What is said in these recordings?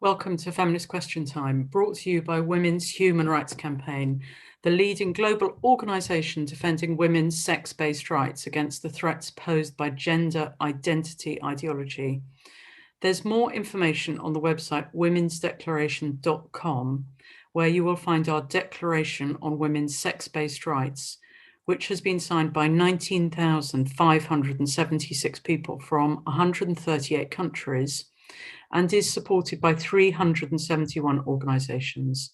Welcome to Feminist Question Time, brought to you by Women's Human Rights Campaign, the leading global organisation defending women's sex-based rights against the threats posed by gender identity ideology. There's more information on the website womensdeclaration.com, where you will find our Declaration on Women's Sex-Based Rights, which has been signed by 19,576 people from 138 countries, and is supported by 371 organisations.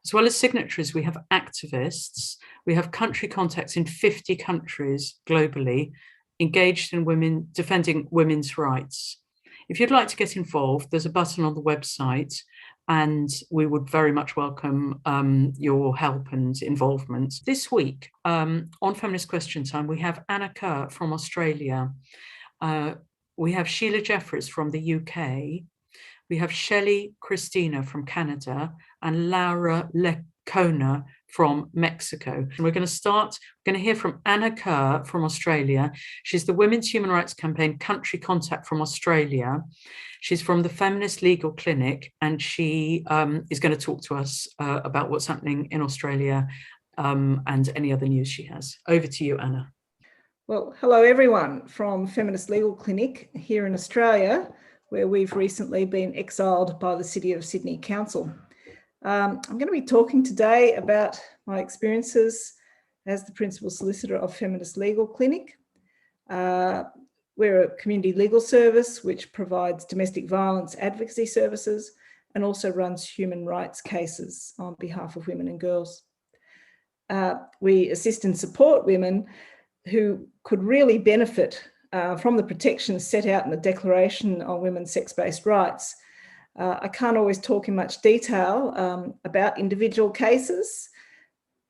As well as signatories, we have activists, we have country contacts in 50 countries globally engaged in defending women's rights. If you'd like to get involved, there's a button on the website, and we would very much welcome your help and involvement. This week on Feminist Question Time, we have Anna Kerr from Australia. We have Sheila Jeffreys from the UK. We have Shelley Christina from Canada and Laura Lecona from Mexico. And we're going to hear from Anna Kerr from Australia. She's the Women's Human Rights Campaign country contact from Australia. She's from the Feminist Legal Clinic, and she is going to talk to us about what's happening in Australia and any other news she has. Over to you, Anna. Well, hello everyone from Feminist Legal Clinic here in Australia, where we've recently been exiled by the City of Sydney Council. I'm going to be talking today about my experiences as the Principal Solicitor of Feminist Legal Clinic. We're a community legal service which provides domestic violence advocacy services and also runs human rights cases on behalf of women and girls. We assist and support women who could really benefit from the protections set out in the Declaration on Women's Sex-Based Rights. I can't always talk in much detail about individual cases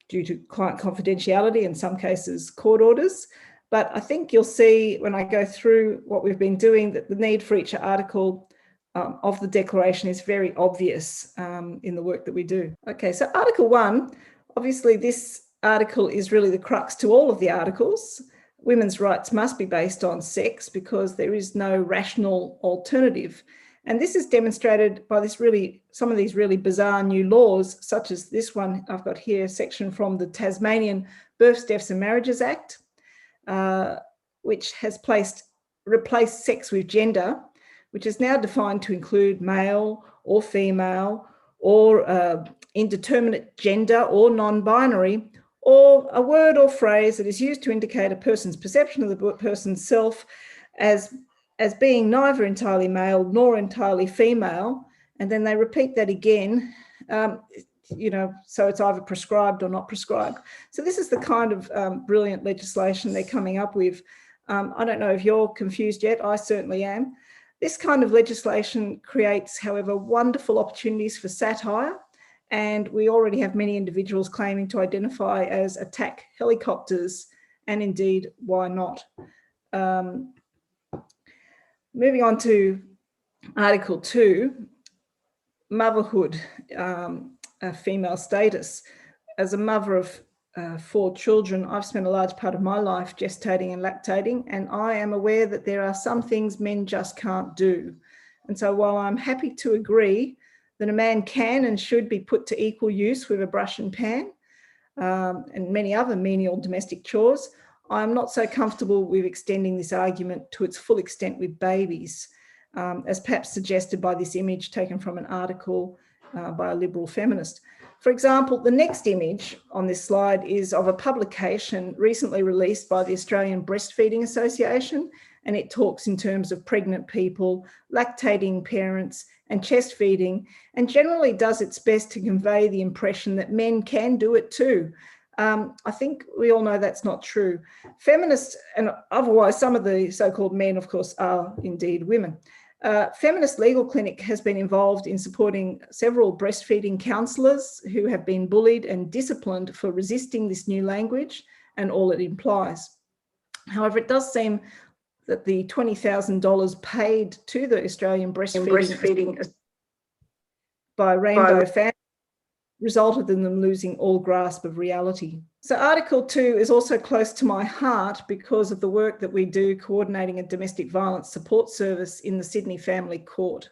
due to client confidentiality, in some cases court orders, but I think you'll see when I go through what we've been doing that the need for each article of the Declaration is very obvious in the work that we do. Okay, so Article 1, obviously this article is really the crux to all of the articles. Women's rights must be based on sex because there is no rational alternative. And this is demonstrated by some of these really bizarre new laws, such as this one I've got here, a section from the Tasmanian Births, Deaths and Marriages Act, which has replaced sex with gender, which is now defined to include male or female or indeterminate gender or non-binary, or a word or phrase that is used to indicate a person's perception of the person's self as being neither entirely male nor entirely female. And then they repeat that again, so it's either prescribed or not prescribed. So this is the kind of brilliant legislation they're coming up with. I don't know if you're confused yet, I certainly am. This kind of legislation creates, however, wonderful opportunities for satire. And we already have many individuals claiming to identify as attack helicopters, and indeed, why not? Moving on to Article 2, motherhood, female status. As a mother of 4 children, I've spent a large part of my life gestating and lactating, and I am aware that there are some things men just can't do. And so while I'm happy to agree that a man can and should be put to equal use with a brush and pan and many other menial domestic chores, I'm not so comfortable with extending this argument to its full extent with babies, as perhaps suggested by this image taken from an article by a liberal feminist. For example, the next image on this slide is of a publication recently released by the Australian Breastfeeding Association, and it talks in terms of pregnant people, lactating parents, and chest feeding, and generally does its best to convey the impression that men can do it too. I think we all know that's not true. Feminists, and otherwise some of the so-called men, of course, are indeed women. Feminist Legal Clinic has been involved in supporting several breastfeeding counsellors who have been bullied and disciplined for resisting this new language and all it implies. However, it does seem that the $20,000 paid to the Australian breastfeeding by Rainbow Family resulted in them losing all grasp of reality. So Article 2 is also close to my heart because of the work that we do coordinating a domestic violence support service in the Sydney Family Court.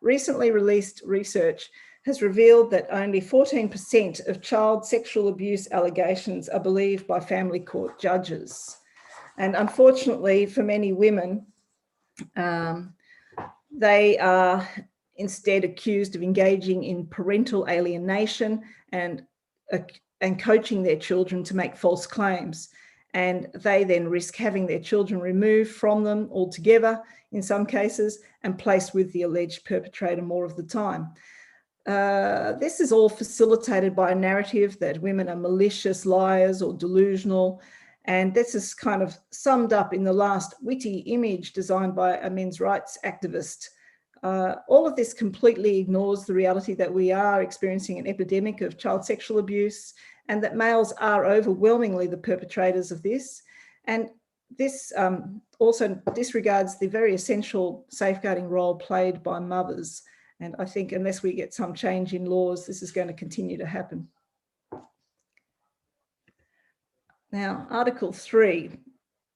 recently released research has revealed that only 14% of child sexual abuse allegations are believed by family court judges. And unfortunately for many women, they are instead accused of engaging in parental alienation and coaching their children to make false claims. And they then risk having their children removed from them altogether in some cases and placed with the alleged perpetrator more of the time. This is all facilitated by a narrative that women are malicious, liars, or delusional. And this is kind of summed up in the last witty image designed by a men's rights activist. All of this completely ignores the reality that we are experiencing an epidemic of child sexual abuse and that males are overwhelmingly the perpetrators of this. And this also disregards the very essential safeguarding role played by mothers. And I think unless we get some change in laws, this is going to continue to happen. Now, Article 3,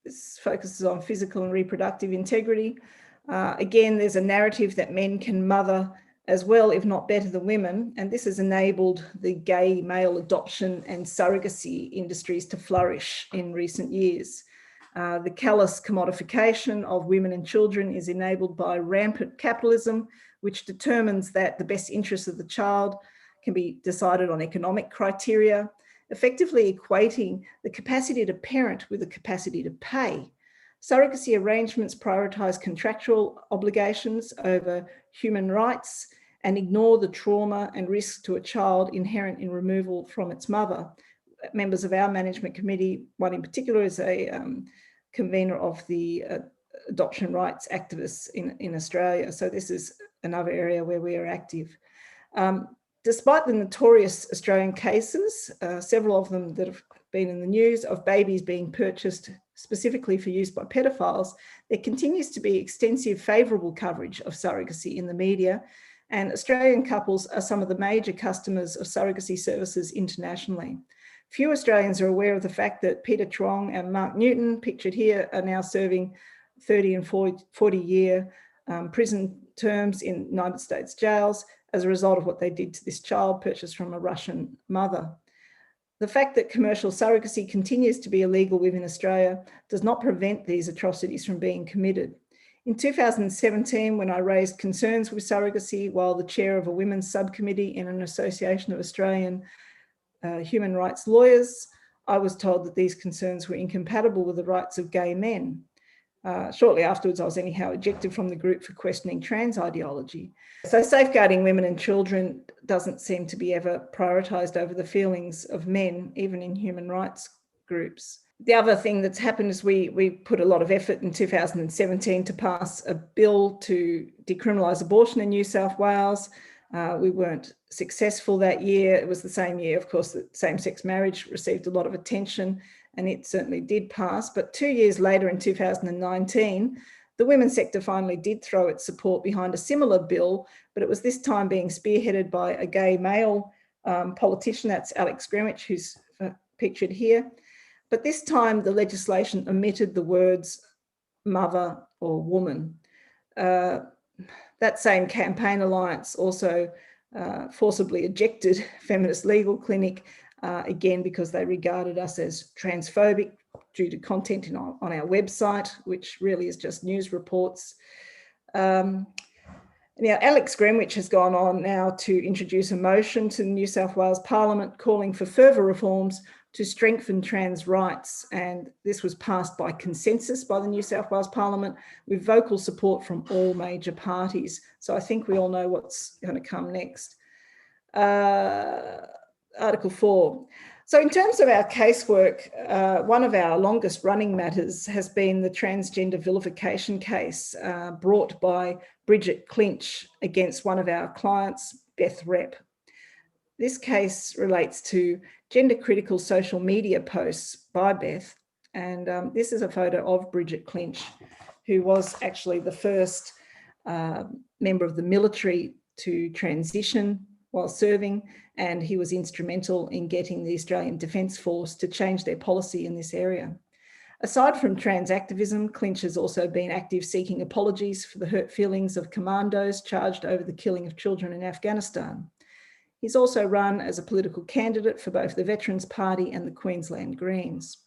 this focuses on physical and reproductive integrity. Again, there's a narrative that men can mother as well, if not better than women, and this has enabled the gay male adoption and surrogacy industries to flourish in recent years. The callous commodification of women and children is enabled by rampant capitalism, which determines that the best interests of the child can be decided on economic criteria, effectively equating the capacity to parent with the capacity to pay. Surrogacy arrangements prioritise contractual obligations over human rights and ignore the trauma and risks to a child inherent in removal from its mother. Members of our management committee, one in particular is a convener of the adoption rights activists in Australia. So this is another area where we are active. Despite the notorious Australian cases, several of them that have been in the news, of babies being purchased specifically for use by pedophiles, there continues to be extensive favourable coverage of surrogacy in the media, and Australian couples are some of the major customers of surrogacy services internationally. Few Australians are aware of the fact that Peter Truong and Mark Newton, pictured here, are now serving 30 and 40-year prison terms in United States jails as a result of what they did to this child purchased from a Russian mother. The fact that commercial surrogacy continues to be illegal within Australia does not prevent these atrocities from being committed. In 2017, when I raised concerns with surrogacy while the chair of a women's subcommittee in an association of Australian human rights lawyers, I was told that these concerns were incompatible with the rights of gay men. Shortly afterwards, I was anyhow ejected from the group for questioning trans ideology. So safeguarding women and children doesn't seem to be ever prioritised over the feelings of men, even in human rights groups. The other thing that's happened is we put a lot of effort in 2017 to pass a bill to decriminalise abortion in New South Wales. We weren't successful that year. It was the same year, of course, that same-sex marriage received a lot of attention, and it certainly did pass. But 2 years later, in 2019, the women's sector finally did throw its support behind a similar bill, but it was this time being spearheaded by a gay male politician, that's Alex Greenwich, who's pictured here. But this time the legislation omitted the words mother or woman. That same campaign alliance also forcibly ejected Feminist Legal Clinic, again, because they regarded us as transphobic due to content on our website, which really is just news reports. Now, Alex Greenwich has gone on now to introduce a motion to the New South Wales Parliament calling for further reforms to strengthen trans rights. And this was passed by consensus by the New South Wales Parliament with vocal support from all major parties. So I think we all know what's going to come next. Article 4. So in terms of our casework, one of our longest running matters has been the transgender vilification case brought by Bridget Clinch against one of our clients, Beth Rep. This case relates to gender-critical social media posts by Beth, and this is a photo of Bridget Clinch, who was actually the first member of the military to transition while serving, and he was instrumental in getting the Australian Defence Force to change their policy in this area. Aside from trans activism, Clinch has also been active seeking apologies for the hurt feelings of commandos charged over the killing of children in Afghanistan. He's also run as a political candidate for both the Veterans Party and the Queensland Greens.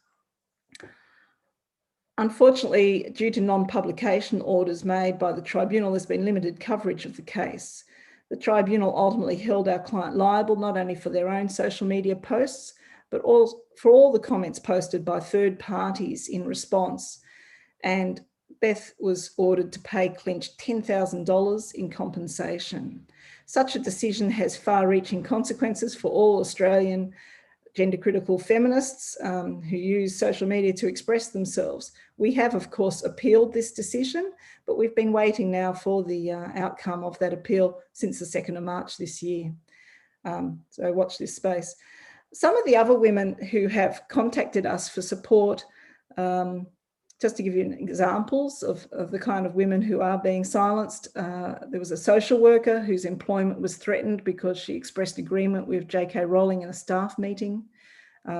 Unfortunately, due to non-publication orders made by the tribunal, there's been limited coverage of the case. The tribunal ultimately held our client liable not only for their own social media posts, but for all the comments posted by third parties in response. And Beth was ordered to pay Clinch $10,000 in compensation. Such a decision has far-reaching consequences for all Australian gender-critical feminists who use social media to express themselves. We have, of course, appealed this decision, but we've been waiting now for the outcome of that appeal since the 2nd of March this year. So watch this space. Some of the other women who have contacted us for support, just to give you examples of the kind of women who are being silenced, there was a social worker whose employment was threatened because she expressed agreement with J.K. Rowling in a staff meeting.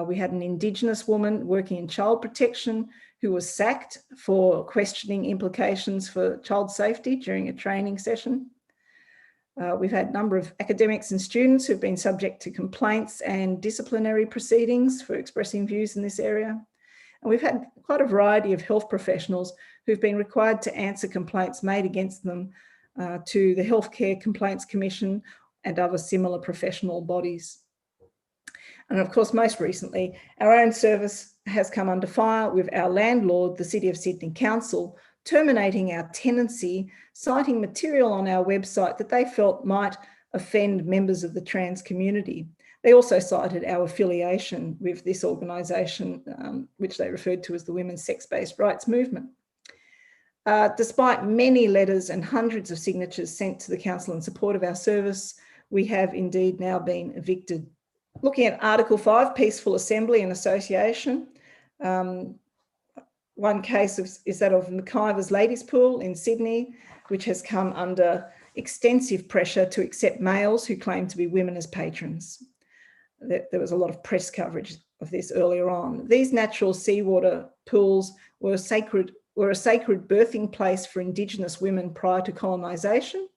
We had an Indigenous woman working in child protection who was sacked for questioning implications for child safety during a training session. We've had a number of academics and students who've been subject to complaints and disciplinary proceedings for expressing views in this area. And we've had quite a variety of health professionals who've been required to answer complaints made against them to the Healthcare Complaints Commission and other similar professional bodies. And of course, most recently, our own service has come under fire with our landlord, the City of Sydney Council, terminating our tenancy, citing material on our website that they felt might offend members of the trans community. They also cited our affiliation with this organisation, which they referred to as the Women's Sex-Based Rights Movement. Despite many letters and hundreds of signatures sent to the council in support of our service, we have indeed now been evicted. Looking at Article 5, Peaceful Assembly and Association, one case is that of McIver's Ladies Pool in Sydney, which has come under extensive pressure to accept males who claim to be women as patrons. There was a lot of press coverage of this earlier on. These natural seawater pools were a sacred birthing place for Indigenous women prior to colonisation,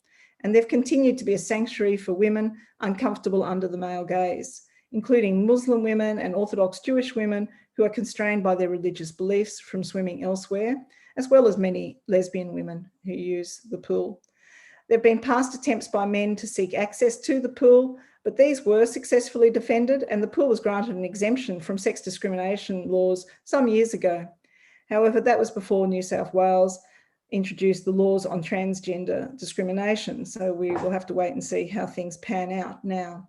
and they've continued to be a sanctuary for women uncomfortable under the male gaze, including Muslim women and Orthodox Jewish women who are constrained by their religious beliefs from swimming elsewhere, as well as many lesbian women who use the pool. There have been past attempts by men to seek access to the pool, but these were successfully defended, and the pool was granted an exemption from sex discrimination laws some years ago. However, that was before New South Wales introduced the laws on transgender discrimination, so we will have to wait and see how things pan out now.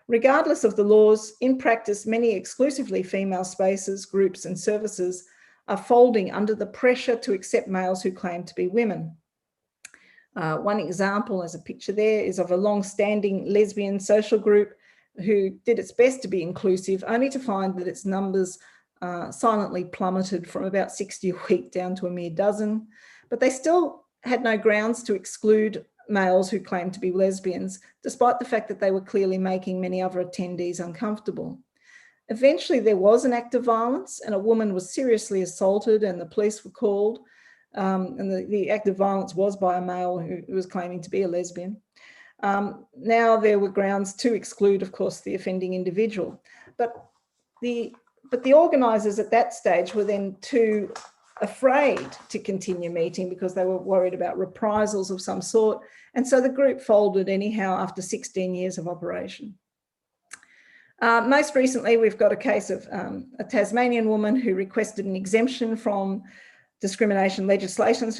Regardless of the laws, in practice, many exclusively female spaces, groups and services are folding under the pressure to accept males who claim to be women. One example, as a picture there, is of a long-standing lesbian social group who did its best to be inclusive, only to find that its numbers silently plummeted from about 60 a week down to a mere dozen. But they still had no grounds to exclude males who claimed to be lesbians, despite the fact that they were clearly making many other attendees uncomfortable. Eventually, there was an act of violence and a woman was seriously assaulted and the police were called. And the act of violence was by a male who was claiming to be a lesbian. Now there were grounds to exclude, of course, the offending individual. But the organisers at that stage were then too afraid to continue meeting because they were worried about reprisals of some sort. And so the group folded anyhow after 16 years of operation. Most recently, we've got a case of a Tasmanian woman who requested an exemption from discrimination legislation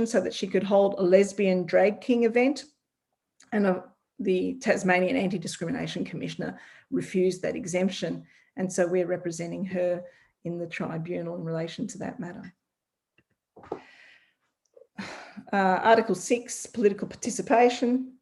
so that she could hold a lesbian drag king event. And the Tasmanian Anti-Discrimination Commissioner refused that exemption. And so we're representing her in the tribunal in relation to that matter. Article 6, political participation.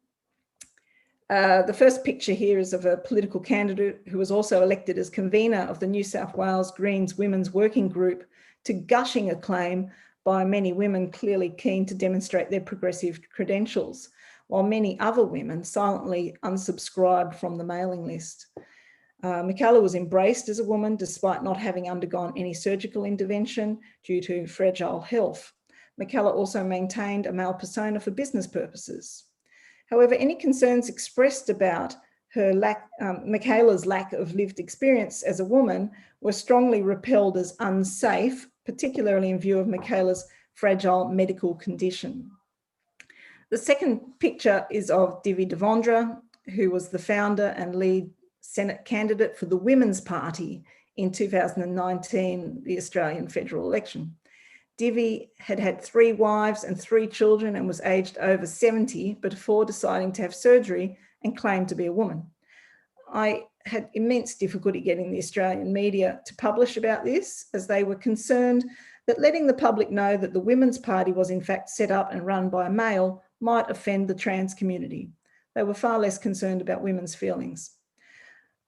The first picture here is of a political candidate who was also elected as convener of the New South Wales Greens Women's Working Group to gushing acclaim by many women clearly keen to demonstrate their progressive credentials, while many other women silently unsubscribed from the mailing list. Michaela was embraced as a woman despite not having undergone any surgical intervention due to fragile health. Michaela also maintained a male persona for business purposes. However, any concerns expressed about her Michaela's lack of lived experience as a woman were strongly repelled as unsafe, particularly in view of Michaela's fragile medical condition. The second picture is of Divi Devondra, who was the founder and lead Senate candidate for the Women's Party in 2019, the Australian federal election. Divi had had 3 wives and 3 children and was aged over 70 before deciding to have surgery and claimed to be a woman. I had immense difficulty getting the Australian media to publish about this, as they were concerned that letting the public know that the Women's Party was in fact set up and run by a male might offend the trans community. They were far less concerned about women's feelings.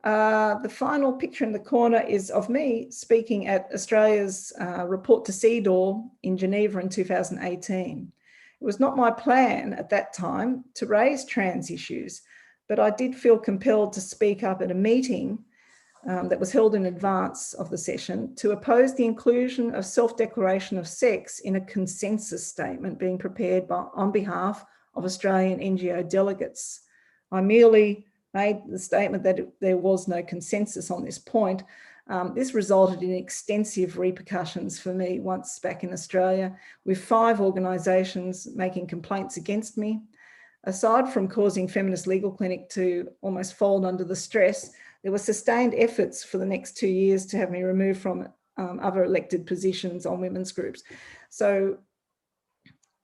The final picture in the corner is of me speaking at Australia's Report to CEDAW in Geneva in 2018. It was not my plan at that time to raise trans issues, but I did feel compelled to speak up at a meeting that was held in advance of the session to oppose the inclusion of self-declaration of sex in a consensus statement being prepared on behalf of Australian NGO delegates. I merely made the statement that there was no consensus on this point. This resulted in extensive repercussions for me once back in Australia, with 5 organisations making complaints against me. Aside from causing Feminist Legal Clinic to almost fold under the stress, there were sustained efforts for the next 2 years to have me removed from other elected positions on women's groups. So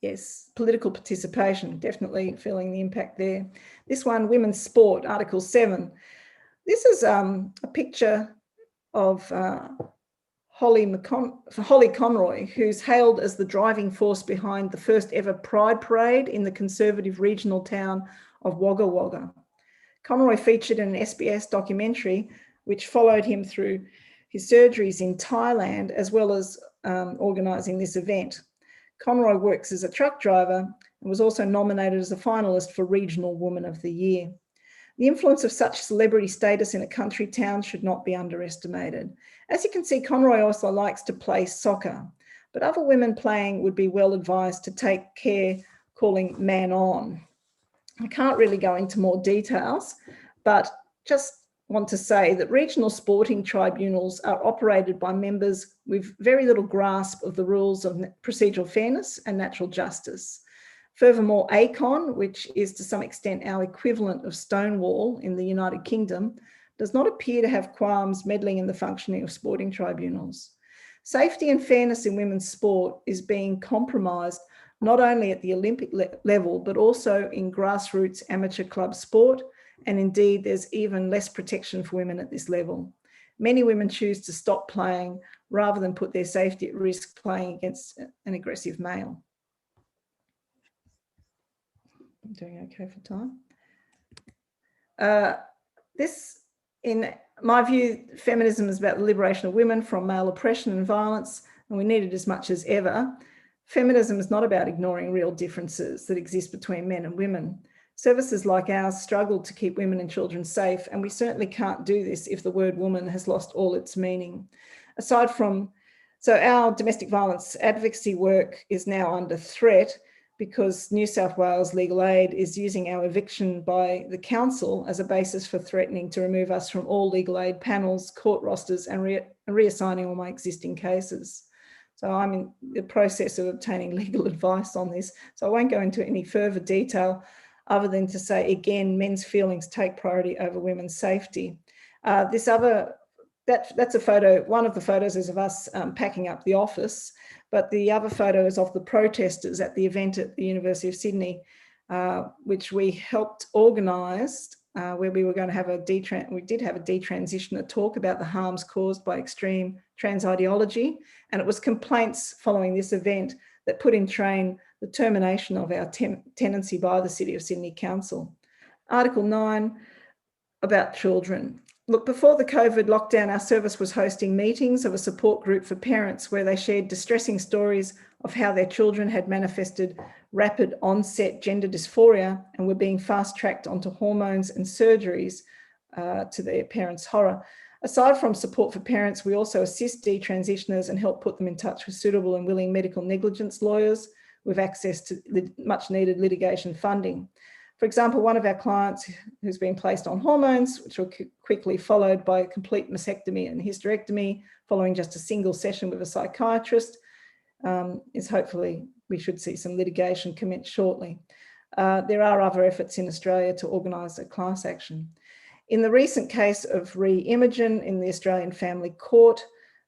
yes, political participation, definitely feeling the impact there. This one, women's sport, Article 7. This is a picture of Holly Conroy, who's hailed as the driving force behind the first ever Pride Parade in the conservative regional town of Wagga Wagga. Conroy featured in an SBS documentary which followed him through his surgeries in Thailand, as well as organising this event. Conroy works as a truck driver and was also nominated as a finalist for Regional Woman of the Year. The influence of such celebrity status in a country town should not be underestimated. As you can see, Conroy also likes to play soccer, but other women playing would be well advised to take care calling man on. I can't really go into more details, but just want to say that regional sporting tribunals are operated by members with very little grasp of the rules of procedural fairness and natural justice. Furthermore, ACON, which is to some extent our equivalent of Stonewall in the United Kingdom, does not appear to have qualms meddling in the functioning of sporting tribunals. Safety and fairness in women's sport is being compromised not only at the Olympic level, but also in grassroots amateur club sport. And indeed, there's even less protection for women at this level. Many women choose to stop playing rather than put their safety at risk playing against an aggressive male. I'm doing okay for time. This, in my view, feminism is about the liberation of women from male oppression and violence, and we need it as much as ever. Feminism is not about ignoring real differences that exist between men and women. Services like ours struggle to keep women and children safe, and we certainly can't do this if the word woman has lost all its meaning. So our domestic violence advocacy work is now under threat because New South Wales Legal Aid is using our eviction by the council as a basis for threatening to remove us from all legal aid panels, court rosters, and reassigning all my existing cases. So I'm in the process of obtaining legal advice on this, so I won't go into any further detail other than to say, again, men's feelings take priority over women's safety. That's a photo. One of the photos is of us packing up the office, but the other photo is of the protesters at the event at the University of Sydney, which we helped organise, where we were going to have we did have a detransition, a talk about the harms caused by extreme trans ideology, and it was complaints following this event that put in train the termination of our tenancy by the City of Sydney Council. Article 9, about children. Look, before the COVID lockdown, our service was hosting meetings of a support group for parents where they shared distressing stories of how their children had manifested rapid onset gender dysphoria and were being fast-tracked onto hormones and surgeries to their parents' horror. Aside from support for parents, we also assist detransitioners and help put them in touch with suitable and willing medical negligence lawyers with access to much needed litigation funding. For example, one of our clients who's been placed on hormones, which were quickly followed by a complete mastectomy and hysterectomy following just a single session with a psychiatrist, is hopefully we should see some litigation commence shortly. There are other efforts in Australia to organise a class action. In the recent case of Imogen in the Australian Family Court,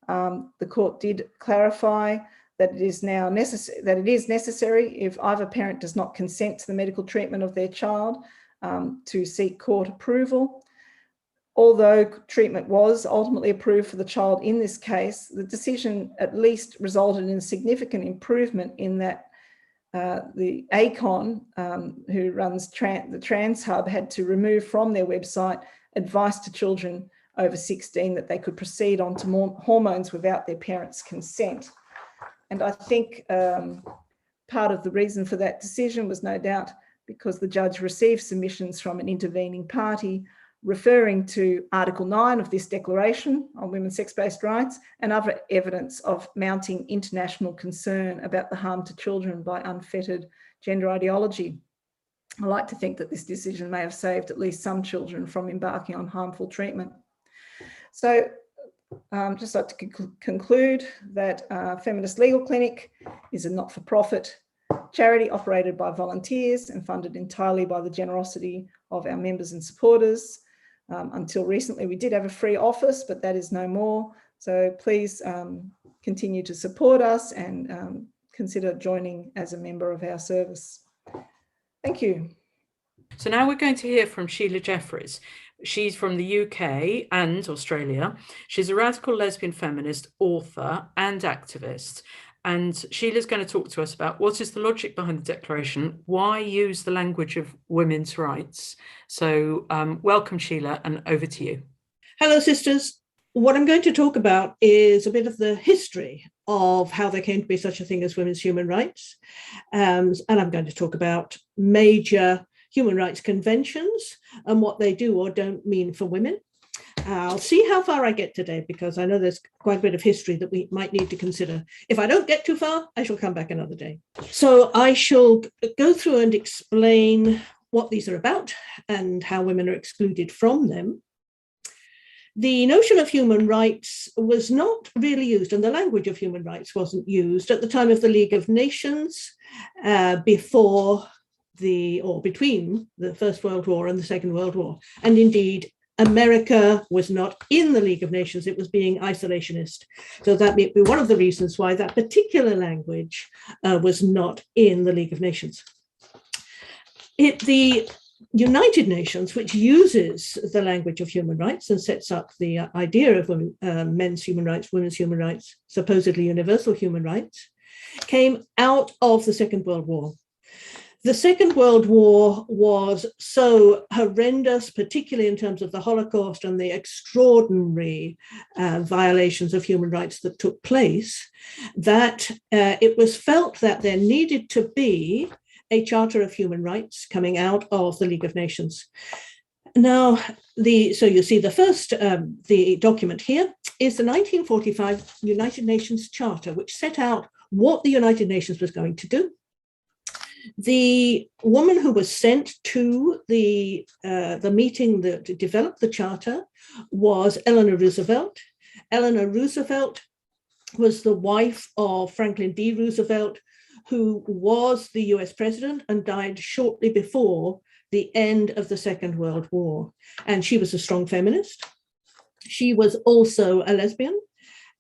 the court did clarify that it is now necessary if either parent does not consent to the medical treatment of their child to seek court approval. Although treatment was ultimately approved for the child in this case, the decision at least resulted in a significant improvement in that the ACON, who runs the Trans Hub, had to remove from their website advice to children over 16 that they could proceed on to more hormones without their parents' consent. And I think part of the reason for that decision was no doubt because the judge received submissions from an intervening party referring to Article 9 of this Declaration on Women's Sex-Based Rights and other evidence of mounting international concern about the harm to children by unfettered gender ideology. I like to think that this decision may have saved at least some children from embarking on harmful treatment. So just like to conclude that Feminist Legal Clinic is a not-for-profit charity operated by volunteers and funded entirely by the generosity of our members and supporters. Until recently, we did have a free office, but that is no more. So please continue to support us and consider joining as a member of our service. Thank you. So now we're going to hear from Sheila Jeffreys. She's from the UK and Australia. She's a radical lesbian feminist, author and activist. And Sheila's going to talk to us about what is the logic behind the Declaration, why use the language of women's rights. So welcome, Sheila, and over to you. Hello, sisters. What I'm going to talk about is a bit of the history of how there came to be such a thing as women's human rights. And I'm going to talk about major human rights conventions and what they do or don't mean for women. I'll see how far I get today, because I know there's quite a bit of history that we might need to consider. If I don't get too far, I shall come back another day. So I shall go through and explain what these are about and how women are excluded from them. The notion of human rights was not really used, and the language of human rights wasn't used at the time of the League of Nations between the First World War and the Second World War. And indeed, America was not in the League of Nations, it was being isolationist. So that may be one of the reasons why that particular language was not in the League of Nations. The United Nations, which uses the language of human rights and sets up the idea of men's human rights, women's human rights, supposedly universal human rights, came out of the Second World War. The Second World War was so horrendous, particularly in terms of the Holocaust and the extraordinary violations of human rights that took place, that it was felt that there needed to be a Charter of Human Rights coming out of the League of Nations. Now, so you see the first, the document here is the 1945 United Nations Charter, which set out what the United Nations was going to do. The woman who was sent to the meeting that developed the charter was Eleanor Roosevelt. Eleanor Roosevelt was the wife of Franklin D. Roosevelt, who was the US president and died shortly before the end of the Second World War. And she was a strong feminist. She was also a lesbian.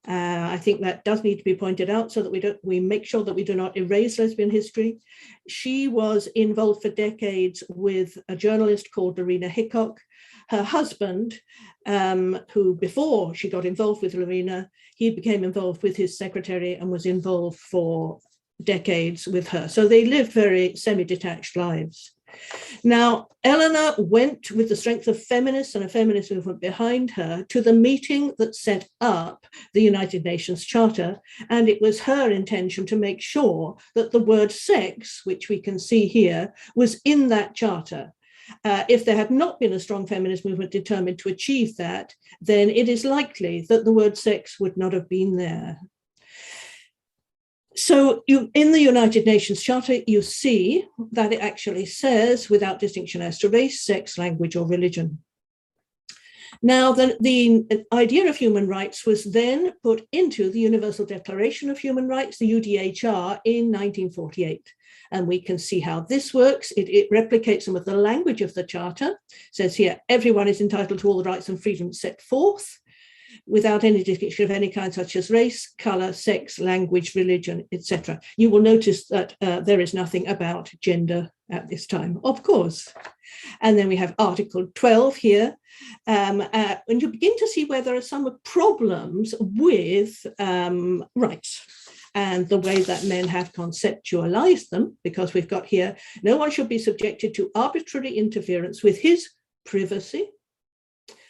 I think that does need to be pointed out so that we make sure that we do not erase lesbian history. She was involved for decades with a journalist called Lorena Hickok. Her husband, who before she got involved with Lorena, he became involved with his secretary and was involved for decades with her. So they lived very semi-detached lives. Now, Eleanor went with the strength of feminists and a feminist movement behind her to the meeting that set up the United Nations Charter, and it was her intention to make sure that the word sex, which we can see here, was in that charter. if there had not been a strong feminist movement determined to achieve that, then it is likely that the word sex would not have been there. So in the United Nations Charter, you see that it actually says, without distinction as to race, sex, language, or religion. Now, the idea of human rights was then put into the Universal Declaration of Human Rights, the UDHR, in 1948. And we can see how this works. It replicates some of the language of the Charter. It says here, everyone is entitled to all the rights and freedoms set forth, without any distinction of any kind, such as race, color, sex, language, religion, etc. You will notice that there is nothing about gender at this time, of course. And then we have Article 12 here, and you begin to see where there are some problems with rights and the way that men have conceptualized them, because we've got here, no one should be subjected to arbitrary interference with his privacy.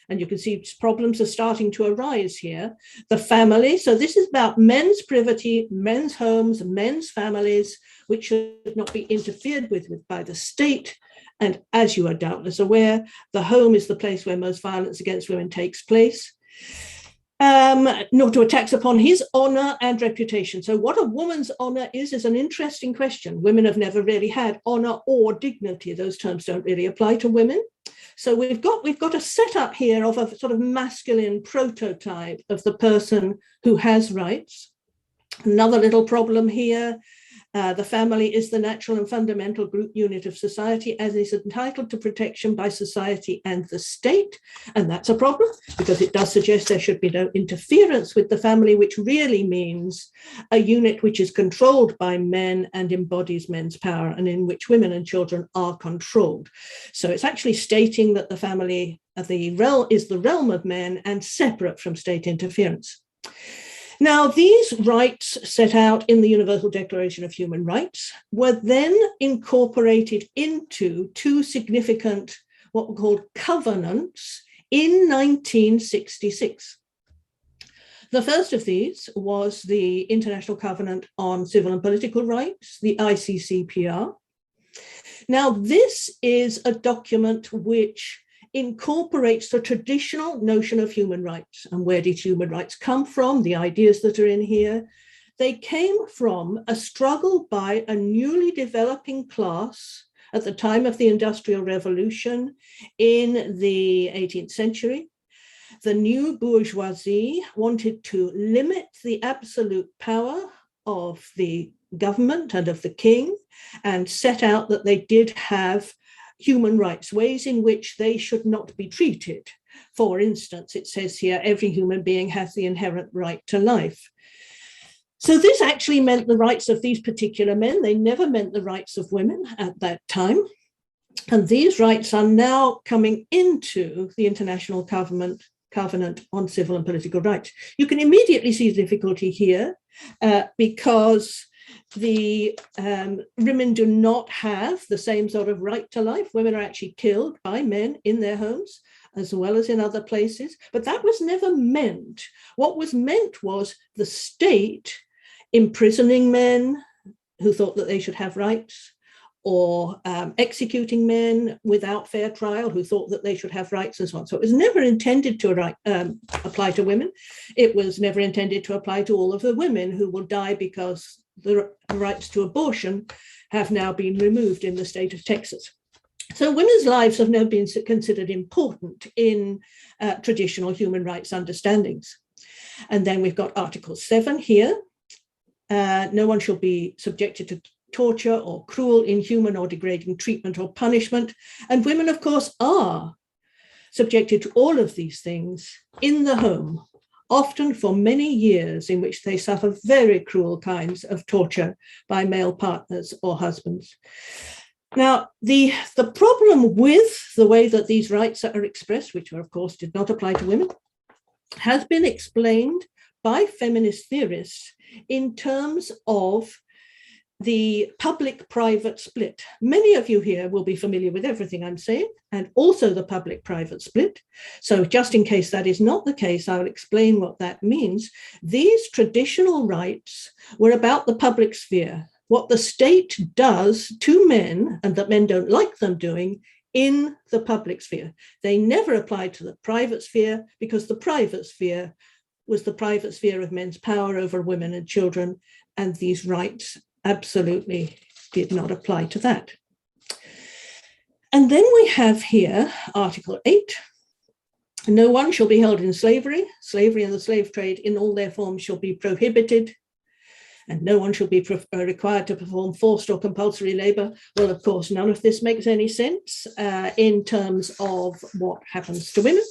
And you can see problems are starting to arise here. The family, so this is about men's privity, men's homes, men's families, which should not be interfered with by the state. And as you are doubtless aware, the home is the place where most violence against women takes place. Nor to attacks upon his honor and reputation. So what a woman's honor is an interesting question. Women have never really had honor or dignity. Those terms don't really apply to women. So we've got a setup here of a sort of masculine prototype of the person who has rights. Another little problem here. The family is the natural and fundamental group unit of society as is entitled to protection by society and the state. And that's a problem because it does suggest there should be no interference with the family, which really means a unit which is controlled by men and embodies men's power and in which women and children are controlled. So it's actually stating that the family is the realm of men and separate from state interference. Now, these rights set out in the Universal Declaration of Human Rights were then incorporated into two significant, what were called covenants, in 1966. The first of these was the International Covenant on Civil and Political Rights, the ICCPR. Now, this is a document which incorporates the traditional notion of human rights. And where did human rights come from? The ideas that are in here, they came from a struggle by a newly developing class at the time of the Industrial Revolution in the 18th century. The new bourgeoisie wanted to limit the absolute power of the government and of the king and set out that they did have human rights, ways in which they should not be treated. For instance, it says here, every human being has the inherent right to life. So this actually meant the rights of these particular men. They never meant the rights of women at that time. And these rights are now coming into the International Covenant on Civil and Political Rights. You can immediately see the difficulty here because the women do not have the same sort of right to life. Women are actually killed by men in their homes as well as in other places, but that was never meant. What was meant was the state imprisoning men who thought that they should have rights, or executing men without fair trial who thought that they should have rights and so on. So it was never intended to apply to women. It was never intended to apply to all of the women who will die because the rights to abortion have now been removed in the state of Texas. So women's lives have never been considered important in traditional human rights understandings. And then we've got Article 7 here. No one shall be subjected to torture or cruel, inhuman or degrading treatment or punishment. And women, of course, are subjected to all of these things in the home, often for many years, in which they suffer very cruel kinds of torture by male partners or husbands. Now, the problem with the way that these rights are expressed, which of course did not apply to women, has been explained by feminist theorists in terms of the public-private split. Many of you here will be familiar with everything I'm saying, and also the public-private split. So just in case that is not the case, I'll explain what that means. These traditional rights were about the public sphere, what the state does to men, and that men don't like them doing, in the public sphere. They never applied to the private sphere because the private sphere was the private sphere of men's power over women and children, and these rights absolutely did not apply to that. And then we have here Article 8. No one shall be held in slavery. Slavery and the slave trade in all their forms shall be prohibited. And no one shall be required to perform forced or compulsory labor. Well, of course, none of this makes any sense in terms of what happens to women.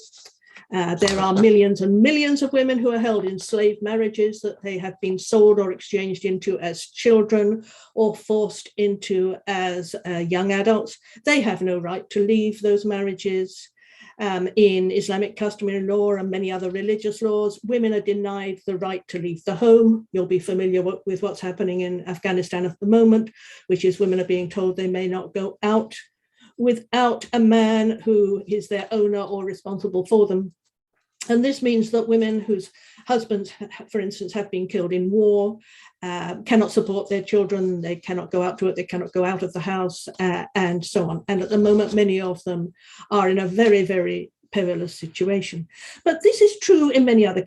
There are millions and millions of women who are held in slave marriages that they have been sold or exchanged into as children or forced into as young adults. They have no right to leave those marriages. In Islamic customary law and many other religious laws, women are denied the right to leave the home. You'll be familiar with what's happening in Afghanistan at the moment, which is women are being told they may not go out without a man who is their owner or responsible for them. And this means that women whose husbands, for instance, have been killed in war, cannot support their children, they cannot go out to it, they cannot go out of the house, and so on. And at the moment, many of them are in a very, very perilous situation. But this is true in many other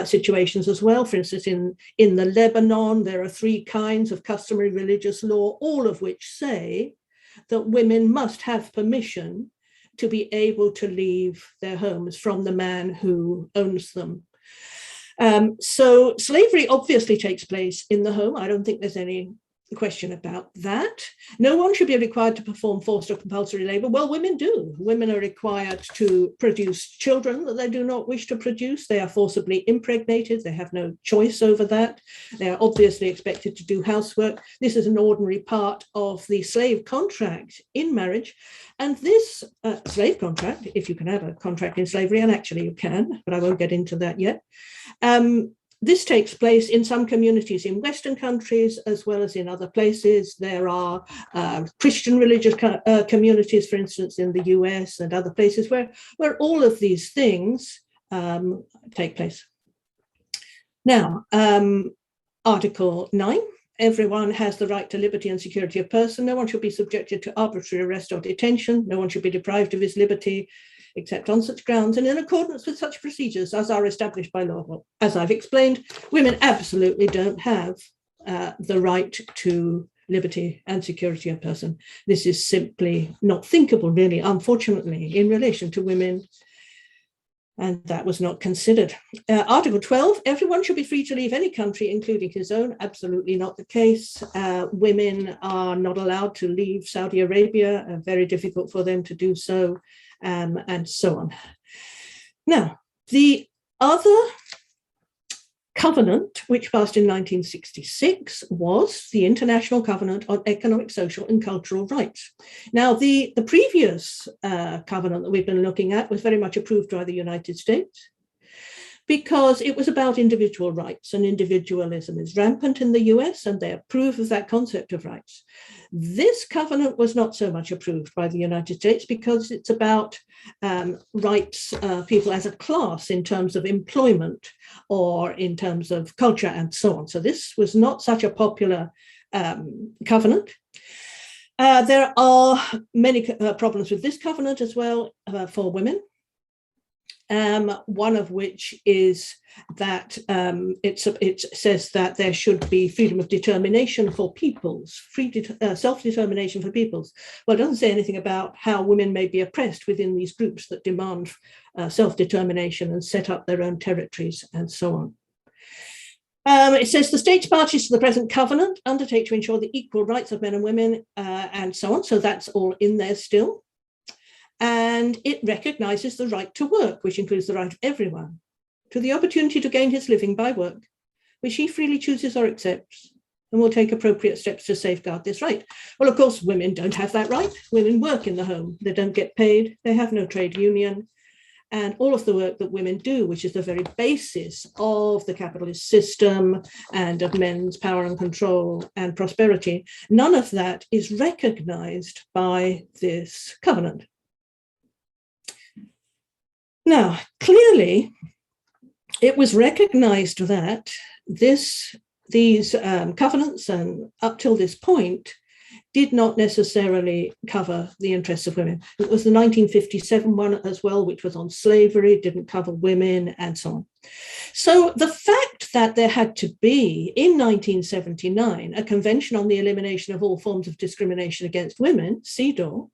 situations as well. For instance, in the Lebanon, there are 3 kinds of customary religious law, all of which say that women must have permission to be able to leave their homes from the man who owns them. So slavery obviously takes place in the home. I don't think there's any question about that. No one should be required to perform forced or compulsory labor. Well, women do. Women are required to produce children that they do not wish to produce. They are forcibly impregnated. They have no choice over that. They are obviously expected to do housework. This is an ordinary part of the slave contract in marriage. And this slave contract, if you can have a contract in slavery, and actually you can, but I won't get into that yet, this takes place in some communities in Western countries as well as in other places. There are Christian religious communities, for instance, in the US and other places where all of these things take place. Now, Article 9. Everyone has the right to liberty and security of person. No one should be subjected to arbitrary arrest or detention. No one should be deprived of his liberty, except on such grounds and in accordance with such procedures as are established by law. Well, as I've explained, women absolutely don't have the right to liberty and security of person. This is simply not thinkable, really, unfortunately, in relation to women. And that was not considered. Article 12, everyone should be free to leave any country, including his own. Absolutely not the case. Women are not allowed to leave Saudi Arabia, very difficult for them to do so, and so on. Now, the other covenant, which passed in 1966, was the International Covenant on Economic, Social and Cultural Rights. Now, the previous covenant that we've been looking at was very much approved by the United States because it was about individual rights, and individualism is rampant in the US, and they approve of that concept of rights. This covenant was not so much approved by the United States because it's about rights of people as a class in terms of employment or in terms of culture and so on. So this was not such a popular covenant. There are many problems with this covenant as well for women. One of which is that it says that there should be freedom of determination for peoples, self-determination for peoples. Well, it doesn't say anything about how women may be oppressed within these groups that demand self-determination and set up their own territories and so on. It says the states parties to the present covenant undertake to ensure the equal rights of men and women and so on. So that's all in there still. And it recognizes the right to work, which includes the right of everyone to the opportunity to gain his living by work, which he freely chooses or accepts, and will take appropriate steps to safeguard this right. Well, of course, women don't have that right. Women work in the home. They don't get paid. They have no trade union. And all of the work that women do, which is the very basis of the capitalist system and of men's power and control and prosperity, none of that is recognized by this covenant. Now, clearly, it was recognized that these covenants, and up till this point, did not necessarily cover the interests of women. It was the 1957 one as well, which was on slavery, didn't cover women, and so on. So the fact that there had to be, in 1979, a convention on the elimination of all forms of discrimination against women, CEDAW,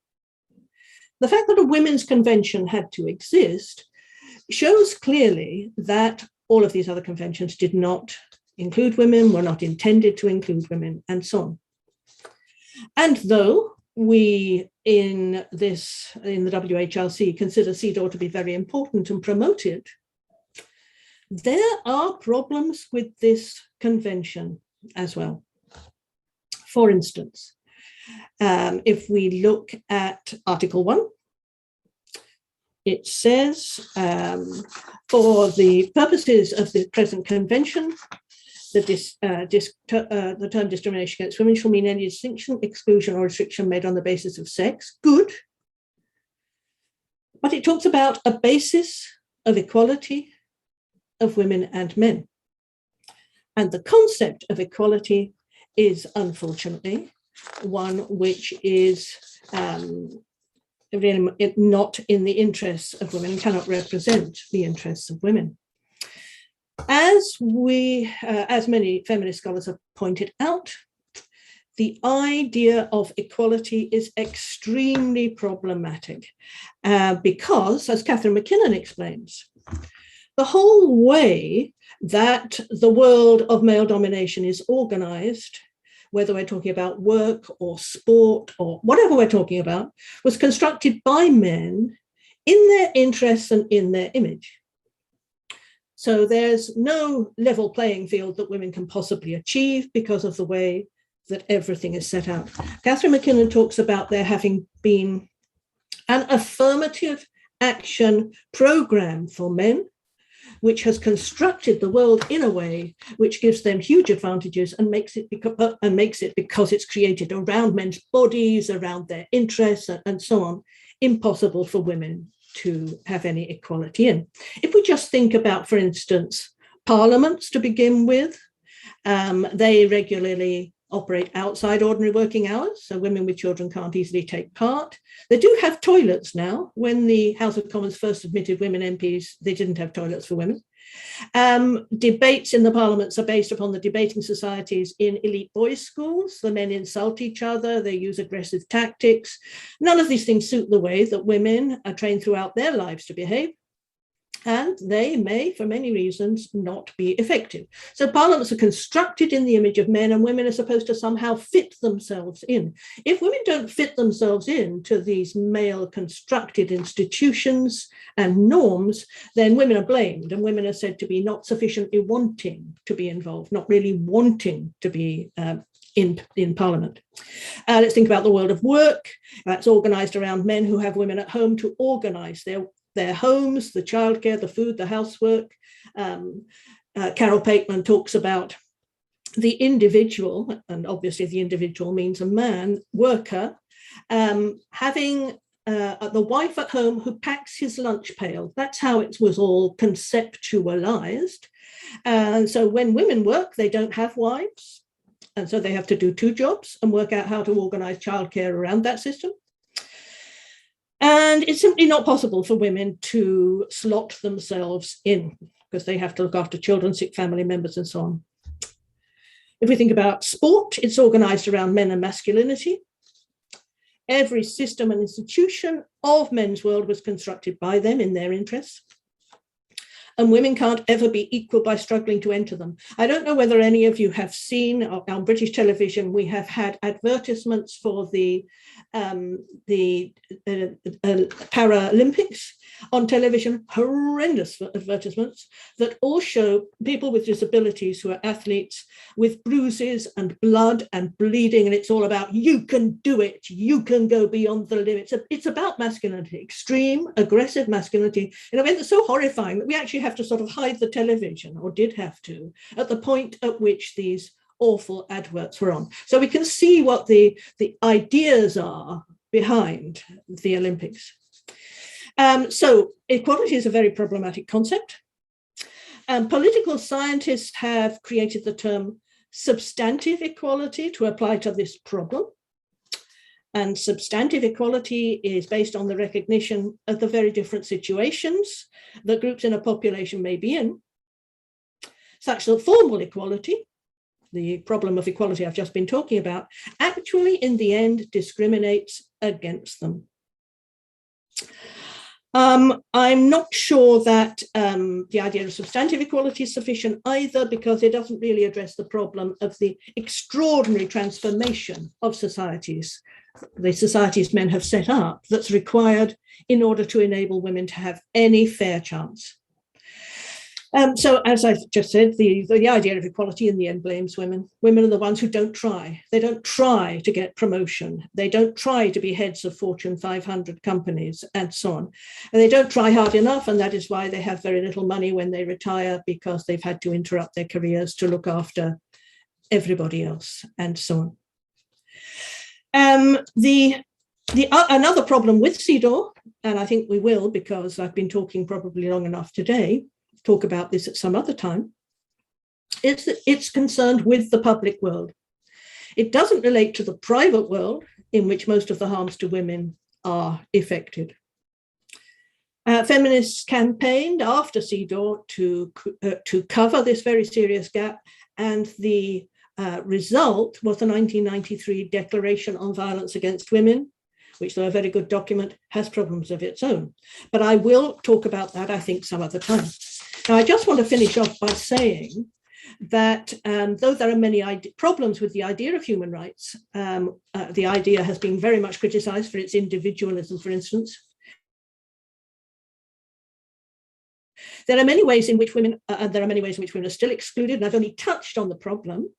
the fact that a women's convention had to exist shows clearly that all of these other conventions did not include women, were not intended to include women, and so on. And though we in the WHRC consider CEDAW to be very important and promoted, there are problems with this convention as well. For instance, if we look at Article 1, it says, for the purposes of the present convention, the term discrimination against women shall mean any distinction, exclusion, or restriction made on the basis of sex. Good. But it talks about a basis of equality of women and men. And the concept of equality is, unfortunately, one which is really not in the interests of women and cannot represent the interests of women. As many feminist scholars have pointed out, the idea of equality is extremely problematic because, as Catherine McKinnon explains, the whole way that the world of male domination is organized, whether we're talking about work or sport or whatever we're talking about, was constructed by men in their interests and in their image. So there's no level playing field that women can possibly achieve because of the way that everything is set out. Catherine McKinnon talks about there having been an affirmative action program for men, which has constructed the world in a way which gives them huge advantages and makes it because it's created around men's bodies, around their interests, and so on, impossible for women to have any equality in. If we just think about, for instance, parliaments to begin with, they regularly operate outside ordinary working hours, so women with children can't easily take part. They do have toilets now. When the House of Commons first admitted women MPs, they didn't have toilets for women. Debates in the parliaments are based upon the debating societies in elite boys' schools. The men insult each other, they use aggressive tactics. None of these things suit the way that women are trained throughout their lives to behave. And they may, for many reasons, not be effective. So parliaments are constructed in the image of men, and women are supposed to somehow fit themselves in. If women don't fit themselves into these male constructed institutions and norms, then women are blamed, and women are said to be not sufficiently wanting to be involved, not really wanting to be in Parliament. Let's think about the world of work. That's organised around men who have women at home to organise their homes, the childcare, the food, the housework. Carol Pateman talks about the individual, and obviously the individual means a man, worker, having the wife at home who packs his lunch pail. That's how it was all conceptualized. And so when women work, they don't have wives. And so they have to do two jobs and work out how to organize childcare around that system. And it's simply not possible for women to slot themselves in because they have to look after children, sick family members, and so on. If we think about sport, it's organized around men and masculinity. Every system and institution of men's world was constructed by them in their interests. And women can't ever be equal by struggling to enter them. I don't know whether any of you have seen on British television, we have had advertisements for the Paralympics on television, horrendous advertisements that all show people with disabilities who are athletes with bruises and blood and bleeding. And it's all about, you can do it, you can go beyond the limits. It's about masculinity, extreme, aggressive masculinity in a way that's so horrifying that we actually have to sort of hide the television, or did have to, at the point at which these awful adverts were on. So we can see what the ideas are behind the Olympics. So equality is a very problematic concept. Political scientists have created the term substantive equality to apply to this problem. And substantive equality is based on the recognition of the very different situations that groups in a population may be in, such that formal equality, the problem of equality I've just been talking about, actually in the end discriminates against them. I'm not sure that the idea of substantive equality is sufficient either, because it doesn't really address the problem of the extraordinary transformation of societies, the societies men have set up, that's required in order to enable women to have any fair chance. So as I just said, the idea of equality in the end blames women. Women are the ones who don't try. They don't try to get promotion. They don't try to be heads of Fortune 500 companies and so on. And they don't try hard enough, and that is why they have very little money when they retire, because they've had to interrupt their careers to look after everybody else and so on. Another problem with CEDAW, and I think we will, because I've been talking probably long enough today, talk about this at some other time, is that it's concerned with the public world. It doesn't relate to the private world, in which most of the harms to women are effected. Feminists campaigned after CEDAW to cover this very serious gap, and the result was the 1993 Declaration on Violence Against Women, which, though a very good document, has problems of its own. But I will talk about that, I think, some other time. Now, I just want to finish off by saying that though there are many problems with the idea of human rights, the idea has been very much criticized for its individualism, for instance. There are many ways in which women are still excluded, and I've only touched on the problem.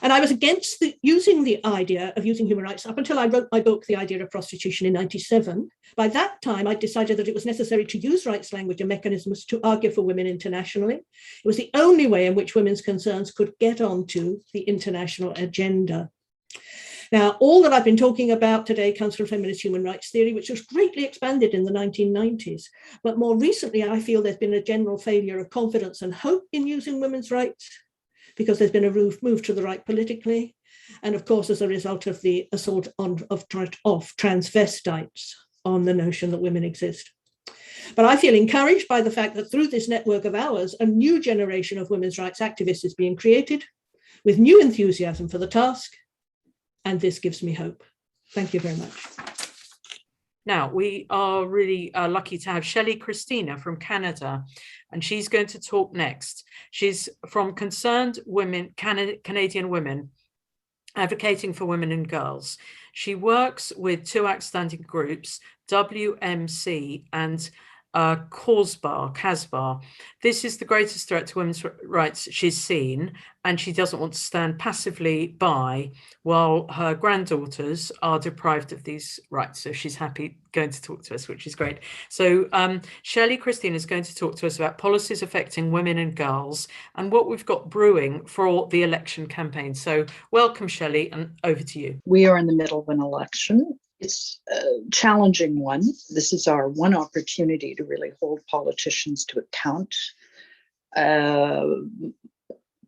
And I was against using the idea of using human rights up until I wrote my book, The Idea of Prostitution, in 1997. By that time, I decided that it was necessary to use rights language and mechanisms to argue for women internationally. It was the only way in which women's concerns could get onto the international agenda. Now, all that I've been talking about today comes from feminist human rights theory, which was greatly expanded in the 1990s. But more recently, I feel there's been a general failure of confidence and hope in using women's rights, because there's been a move to the right politically. And of course, as a result of the assault of transvestites on the notion that women exist. But I feel encouraged by the fact that through this network of ours, a new generation of women's rights activists is being created with new enthusiasm for the task. And this gives me hope. Thank you very much. Now, we are really lucky to have Shelley Christina from Canada, and she's going to talk next. She's from Concerned Women, Canadian Women, advocating for women and girls. She works with two outstanding groups, WMC and caWsbar. This is the greatest threat to women's rights she's seen, and she doesn't want to stand passively by while her granddaughters are deprived of these rights. So she's happy going to talk to us, which is great. So Shelley Christina is going to talk to us about policies affecting women and girls and what we've got brewing for the election campaign. So welcome, Shelley, and over to you. We are in the middle of an election. It's a challenging one. This is our one opportunity to really hold politicians to account.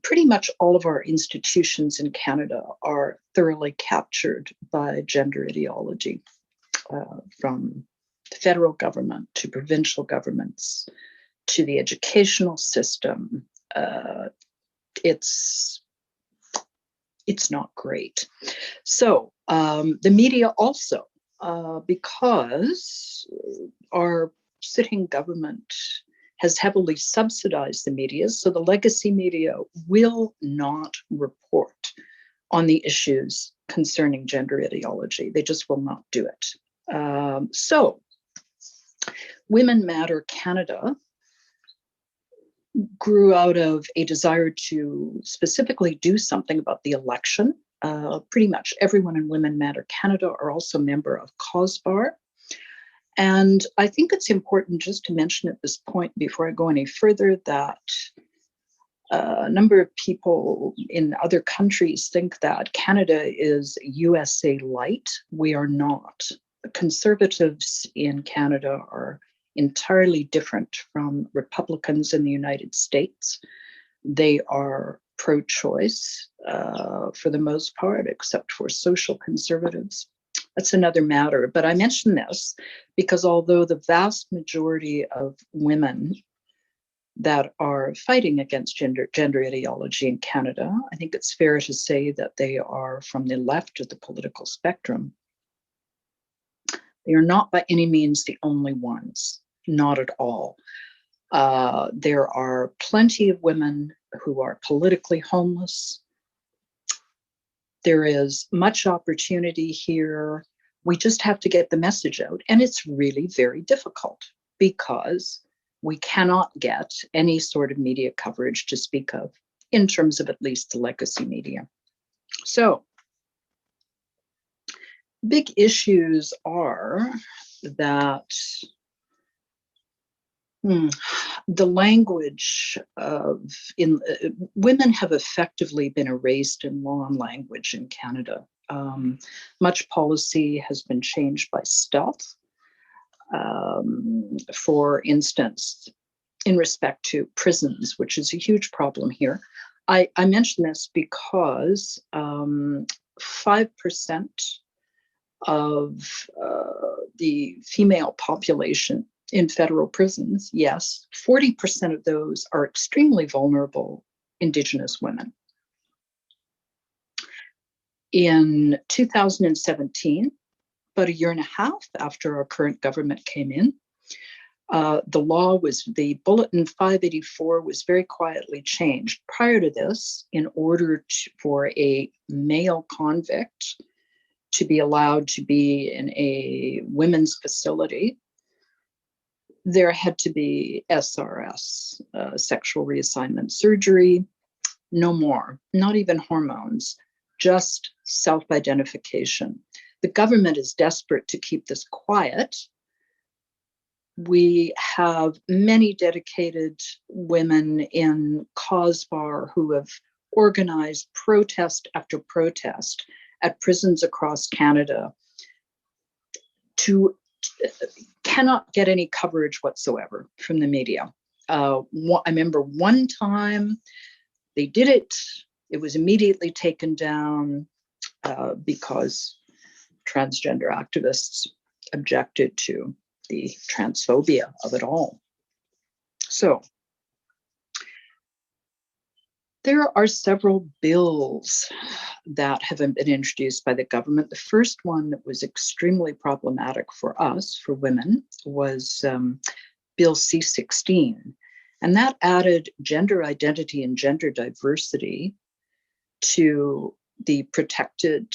Pretty much all of our institutions in Canada are thoroughly captured by gender ideology, from the federal government to provincial governments to the educational system. It's not great. So the media also, because our sitting government has heavily subsidized the media, so the legacy media will not report on the issues concerning gender ideology. They just will not do it. So Women Matter Canada grew out of a desire to specifically do something about the election. Pretty much everyone in Women Matter Canada are also a member of caWsbar. And I think it's important just to mention at this point, before I go any further, that a number of people in other countries think that Canada is USA light. We are not. The Conservatives in Canada are entirely different from Republicans in the United States. They are pro-choice for the most part, except for social conservatives. that's another matter. But I mention this because although the vast majority of women that are fighting against gender ideology in Canada, I think it's fair to say that they are from the left of the political spectrum. They are not by any means the only ones, not at all. There are plenty of women who are politically homeless. There is much opportunity here. We just have to get the message out. And it's really very difficult because we cannot get any sort of media coverage to speak of in terms of at least the legacy media. So big issues are that the language of women have effectively been erased in law and language in Canada. Much policy has been changed by stealth. For instance, in respect to prisons, which is a huge problem here. I mention this because 5% of the female population in federal prisons, yes, 40% of those are extremely vulnerable Indigenous women. In 2017, about a year and a half after our current government came in, the Bulletin 584 was very quietly changed. Prior to this, in order for a male convict to be allowed to be in a women's facility, there had to be SRS, sexual reassignment surgery, no more, not even hormones, just self-identification. The government is desperate to keep this quiet. We have many dedicated women in caWsbar who have organized protest after protest at prisons across Canada cannot get any coverage whatsoever from the media. I remember one time they did it, it was immediately taken down because transgender activists objected to the transphobia of it all. So there are several bills that have been introduced by the government. The first one that was extremely problematic for us, for women, was Bill C-16. And that added gender identity and gender diversity to the Protected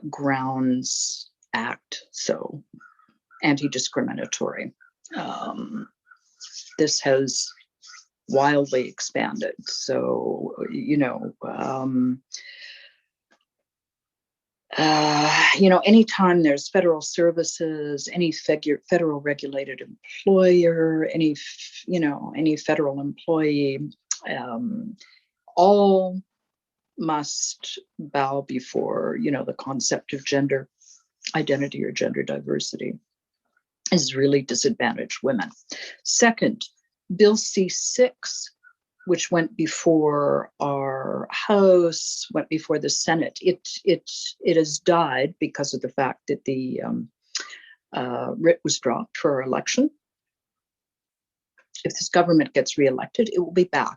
Grounds Act, so anti-discriminatory. This has wildly expanded. So, anytime there's federal services, any federal regulated employer, any federal employee, all must bow before, the concept of gender identity or gender diversity has really disadvantaged women. Second, Bill C-6, which went before our House, went before the Senate. It has died because of the fact that the writ was dropped for our election. If this government gets reelected, it will be back.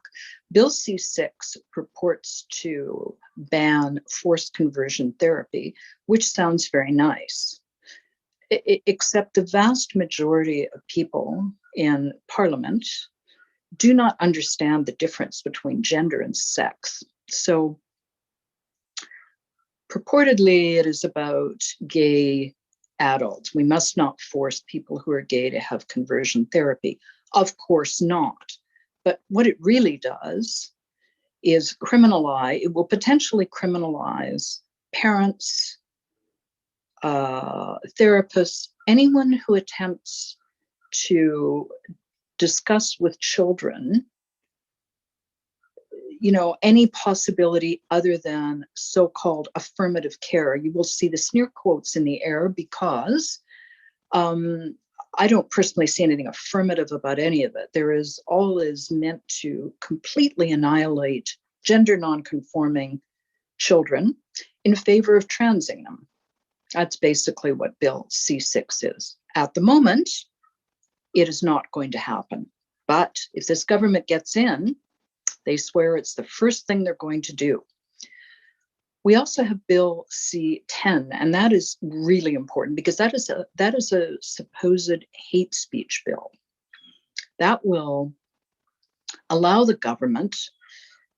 Bill C-6 purports to ban forced conversion therapy, which sounds very nice, except the vast majority of people in Parliament do not understand the difference between gender and sex. So purportedly, it is about gay adults. We must not force people who are gay to have conversion therapy. Of course not. But what it really does is it will potentially criminalize parents, therapists, anyone who attempts to discuss with children, any possibility other than so-called affirmative care. You will see the sneer quotes in the air because I don't personally see anything affirmative about any of it. All is meant to completely annihilate gender non-conforming children in favor of transing them. That's basically what Bill C6 is. At the moment, it is not going to happen. But if this government gets in, they swear it's the first thing they're going to do. We also have Bill C10, and that is really important because that is a supposed hate speech bill. That will allow the government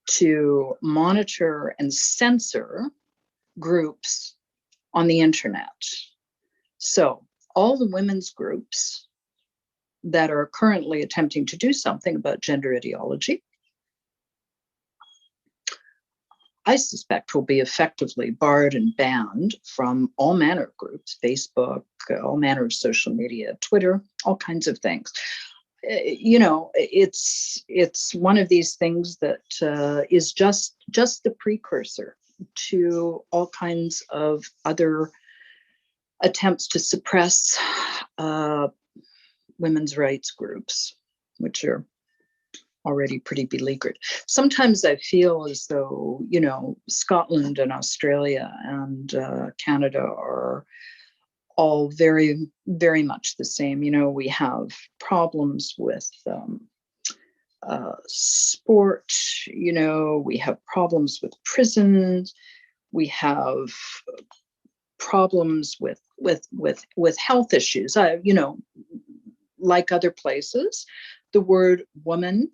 to monitor and censor groups on the internet. So all the women's groups that are currently attempting to do something about gender ideology, I suspect will be effectively barred and banned from all manner of groups, Facebook, all manner of social media, Twitter, all kinds of things. You know, it's one of these things that is just the precursor to all kinds of other attempts to suppress women's rights groups, which are already pretty beleaguered. Sometimes I feel as though, you know, Scotland and Australia and Canada are all very, very much the same. You know, we have problems with sport, you know, we have problems with prisons, we have problems with health issues. You know, like other places, the word woman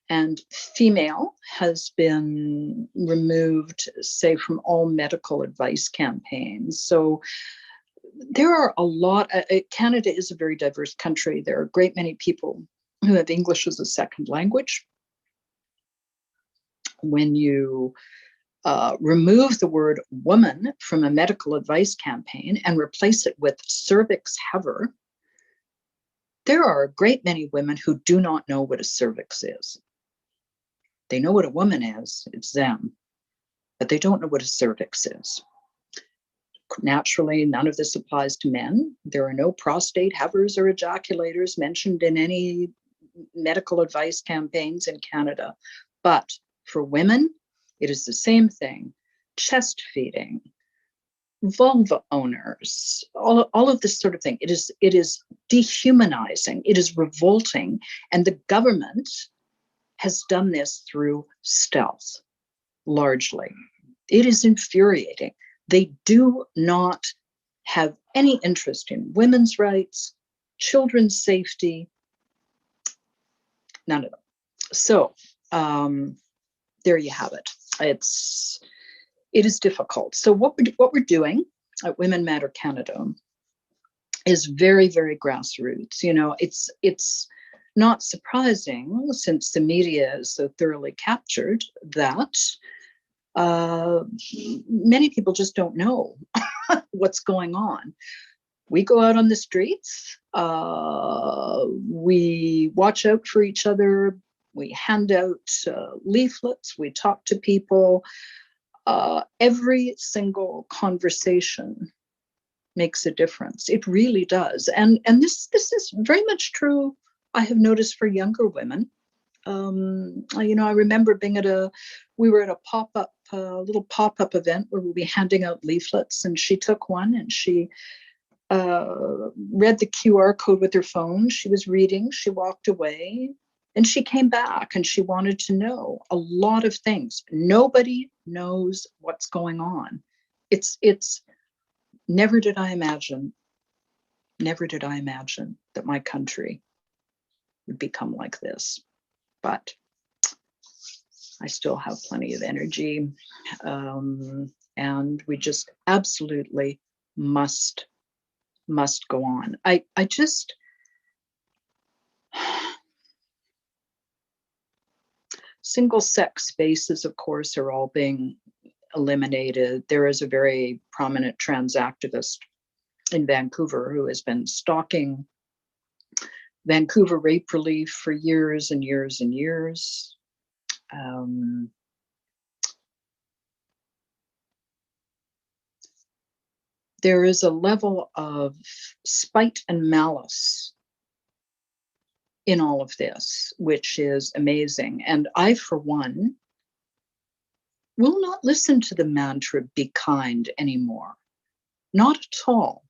and female has been removed, say, from all medical advice campaigns. So there are a lot. Canada is a very diverse country. There are a great many people who have English as a second language. When you remove the word woman from a medical advice campaign and replace it with cervix haver, there are a great many women who do not know what a cervix is. They know what a woman is, it's them, but they don't know what a cervix is. Naturally, none of this applies to men. There are no prostate havers or ejaculators mentioned in any medical advice campaigns in Canada. But for women, it is the same thing. Chest feeding, vulva owners, all of this sort of thing. It is dehumanizing. It is revolting. And the government has done this through stealth, largely. It is infuriating. They do not have any interest in women's rights, children's safety, none of them. So there you have it. It is difficult. So what we're doing at Women Matter Canada is very, very grassroots. You know, it's not surprising, since the media is so thoroughly captured, that many people just don't know what's going on. We go out on the streets, we watch out for each other, we hand out leaflets, we talk to people. Every single conversation makes a difference. It really does. And this is very much true, I have noticed, for younger women. You know, I remember being we were at a little pop-up event where we'll be handing out leaflets, and she took one and she read the QR code with her phone. She was reading, she walked away, and she came back and she wanted to know a lot of things. Nobody knows what's going on. It's never did I imagine that my country would become like this. But I still have plenty of energy, and we just absolutely must go on. I just, single-sex spaces, of course, are all being eliminated. There is a very prominent trans activist in Vancouver who has been stalking Vancouver Rape Relief for years and years and years. There is a level of spite and malice in all of this, which is amazing. And I, for one, will not listen to the mantra, be kind, anymore. Not at all.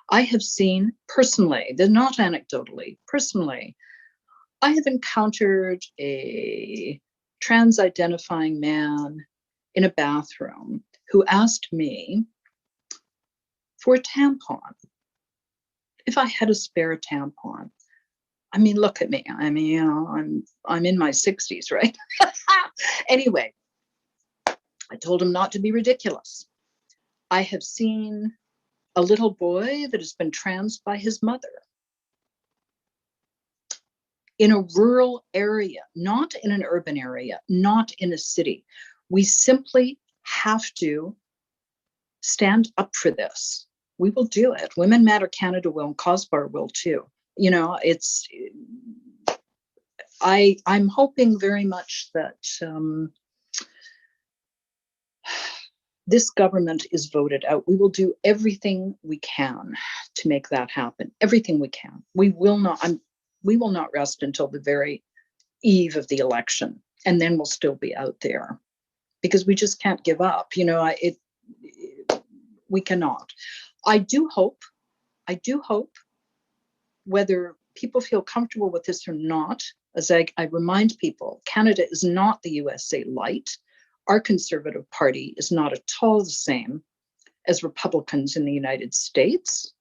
I have seen personally, not anecdotally, personally, I have encountered a trans-identifying man in a bathroom who asked me for a tampon. If I had a spare tampon. I mean, look at me. I mean, you know, I'm in my 60s, right? Anyway, I told him not to be ridiculous. I have seen a little boy that has been trans by his mother in a rural area, not in an urban area, not in a city. We simply have to stand up for this. We will do it. Women Matter Canada will, and caWsbar will too. You know, I'm hoping very much that this government is voted out. We will do everything we can to make that happen. Everything we can. We will not rest until the very eve of the election, and then we'll still be out there because we just can't give up. You know, we cannot. I do hope, whether people feel comfortable with this or not, as I remind people, Canada is not the USA light. Our Conservative Party is not at all the same as Republicans in the United States.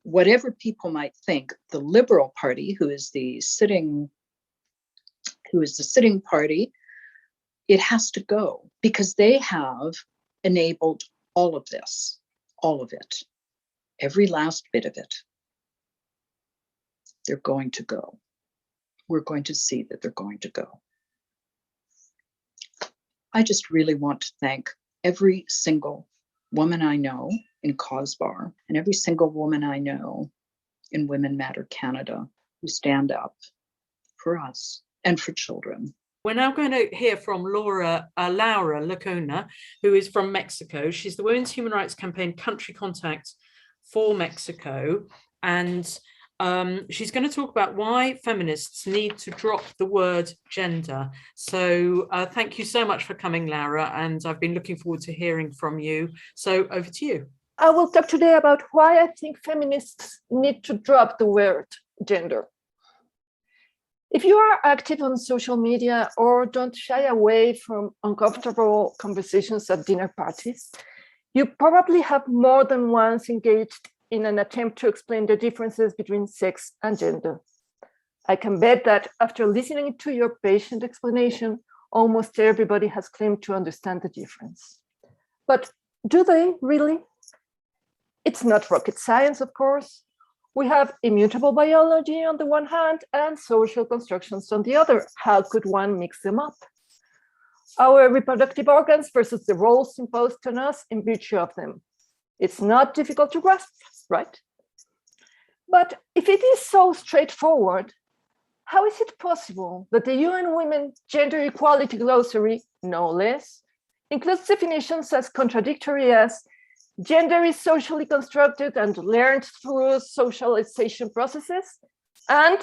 Whatever people might think, the Liberal Party, who is the sitting party, it has to go because they have enabled all of this, all of it, every last bit of it. They're going to go. We're going to see that they're going to go. I just really want to thank every single woman I know in caWsbar and every single woman I know in Women Matter Canada who stand up for us and for children. We're now going to hear from Laura Lacona, who is from Mexico. She's the Women's Human Rights Campaign country contact for Mexico. And she's going to talk about why feminists need to drop the word gender. So thank you so much for coming, Laura. And I've been looking forward to hearing from you. So over to you. I will talk today about why I think feminists need to drop the word gender. If you are active on social media or don't shy away from uncomfortable conversations at dinner parties, you probably have more than once engaged in an attempt to explain the differences between sex and gender. I can bet that after listening to your patient explanation, almost everybody has claimed to understand the difference. But do they really? It's not rocket science, of course. We have immutable biology on the one hand and social constructions on the other. How could one mix them up? Our reproductive organs versus the roles imposed on us in virtue of them. It's not difficult to grasp, right? But if it is so straightforward, how is it possible that the UN Women Gender Equality Glossary, no less, includes definitions as contradictory as gender is socially constructed and learned through socialization processes, and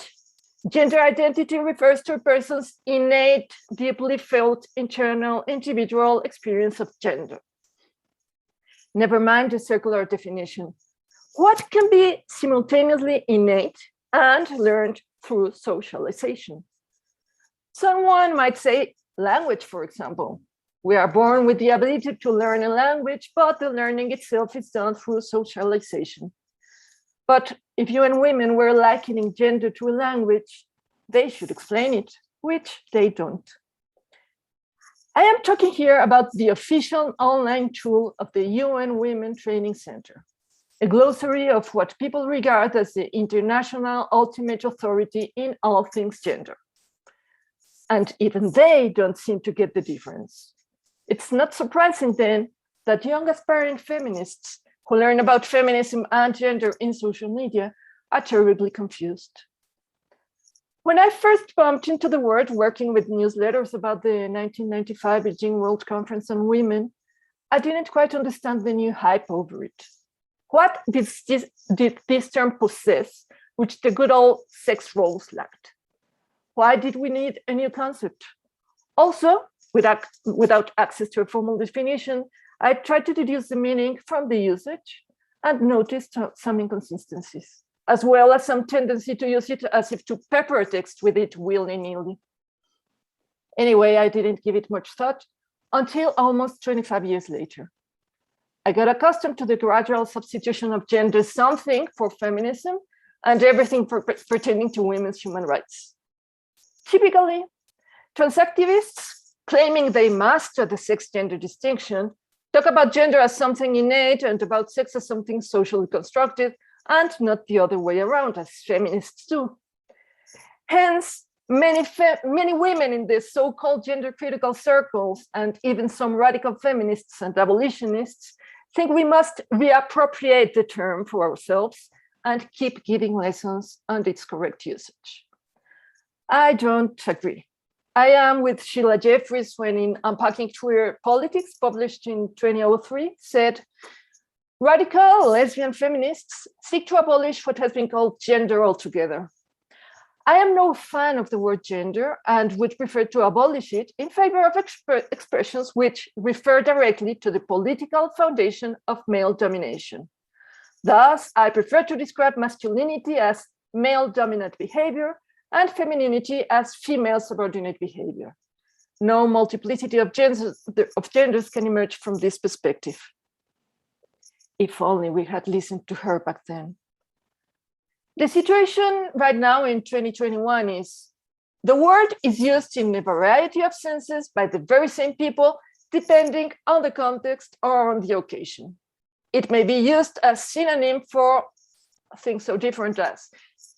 gender identity refers to a person's innate, deeply felt internal individual experience of gender? Never mind the circular definition. What can be simultaneously innate and learned through socialization? Someone might say language, for example. We are born with the ability to learn a language, but the learning itself is done through socialization. But if UN Women were likening gender to a language, they should explain it, which they don't. I am talking here about the official online tool of the UN Women Training Center, a glossary of what people regard as the international ultimate authority in all things gender. And even they don't seem to get the difference. It's not surprising then that young aspiring feminists who learn about feminism and gender in social media are terribly confused. When I first bumped into the word working with newsletters about the 1995 Beijing World Conference on Women, I didn't quite understand the new hype over it. What did this term possess, which the good old sex roles lacked? Why did we need a new concept? Also, without access to a formal definition, I tried to deduce the meaning from the usage and noticed some inconsistencies, as well as some tendency to use it as if to pepper text with it willy-nilly. Anyway, I didn't give it much thought until almost 25 years later. I got accustomed to the gradual substitution of gender something for feminism and everything pertaining to women's human rights. Typically, trans activists claiming they master the sex-gender distinction talk about gender as something innate and about sex as something socially constructed, and not the other way around, as feminists do. Hence, many women in the so-called gender-critical circles, and even some radical feminists and abolitionists, think we must reappropriate the term for ourselves and keep giving lessons on its correct usage. I don't agree. I am with Sheila Jeffreys when in Unpacking Queer Politics, published in 2003, said, radical lesbian feminists seek to abolish what has been called gender altogether. I am no fan of the word gender and would prefer to abolish it in favor of expressions which refer directly to the political foundation of male domination. Thus, I prefer to describe masculinity as male dominant behavior and femininity as female subordinate behavior. No multiplicity of genders can emerge from this perspective. If only we had listened to her back then. The situation right now in 2021 is the word is used in a variety of senses by the very same people, depending on the context or on the occasion. It may be used as synonym for things so different as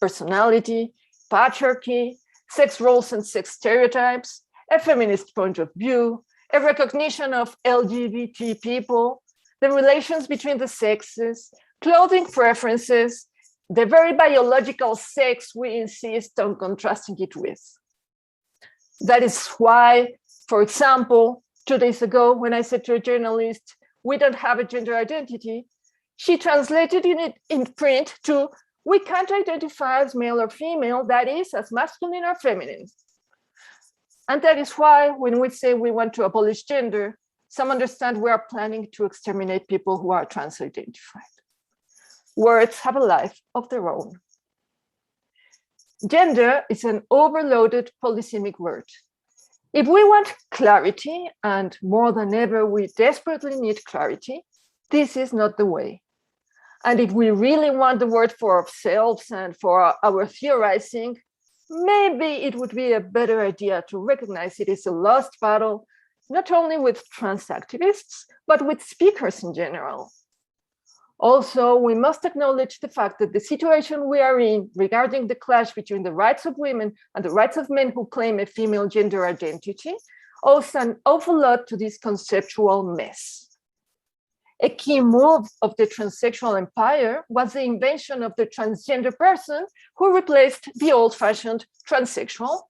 personality, patriarchy, sex roles and sex stereotypes, a feminist point of view, a recognition of LGBT people, the relations between the sexes, clothing preferences, the very biological sex we insist on contrasting it with. That is why, for example, 2 days ago, when I said to a journalist, we don't have a gender identity, she translated it in print to, we can't identify as male or female, that is, as masculine or feminine. And that is why when we say we want to abolish gender, some understand we are planning to exterminate people who are trans-identified. Words have a life of their own. Gender is an overloaded polysemic word. If we want clarity, and more than ever we desperately need clarity, this is not the way. And if we really want the word for ourselves and for our theorizing, maybe it would be a better idea to recognize it is a lost battle, not only with trans activists, but with speakers in general. Also, we must acknowledge the fact that the situation we are in regarding the clash between the rights of women and the rights of men who claim a female gender identity owes an awful lot to this conceptual mess. A key move of the transsexual empire was the invention of the transgender person who replaced the old-fashioned transsexual.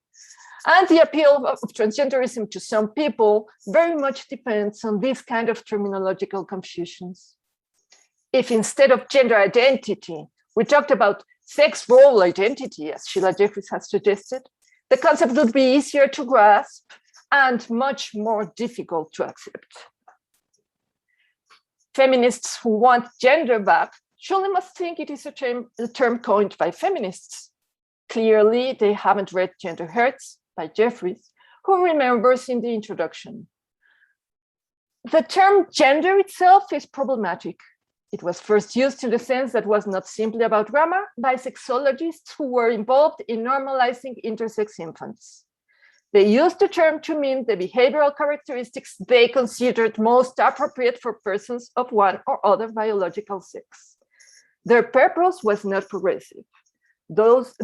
And the appeal of transgenderism to some people very much depends on this kind of terminological confusions. If instead of gender identity, we talked about sex role identity, as Sheila Jeffreys has suggested, the concept would be easier to grasp and much more difficult to accept. Feminists who want gender back surely must think it is a term coined by feminists. Clearly, they haven't read Gender Hurts by Jeffreys, who remembers in the introduction. The term gender itself is problematic. It was first used in the sense that was not simply about grammar by sexologists who were involved in normalizing intersex infants. They used the term to mean the behavioral characteristics they considered most appropriate for persons of one or other biological sex. Their purpose was not progressive.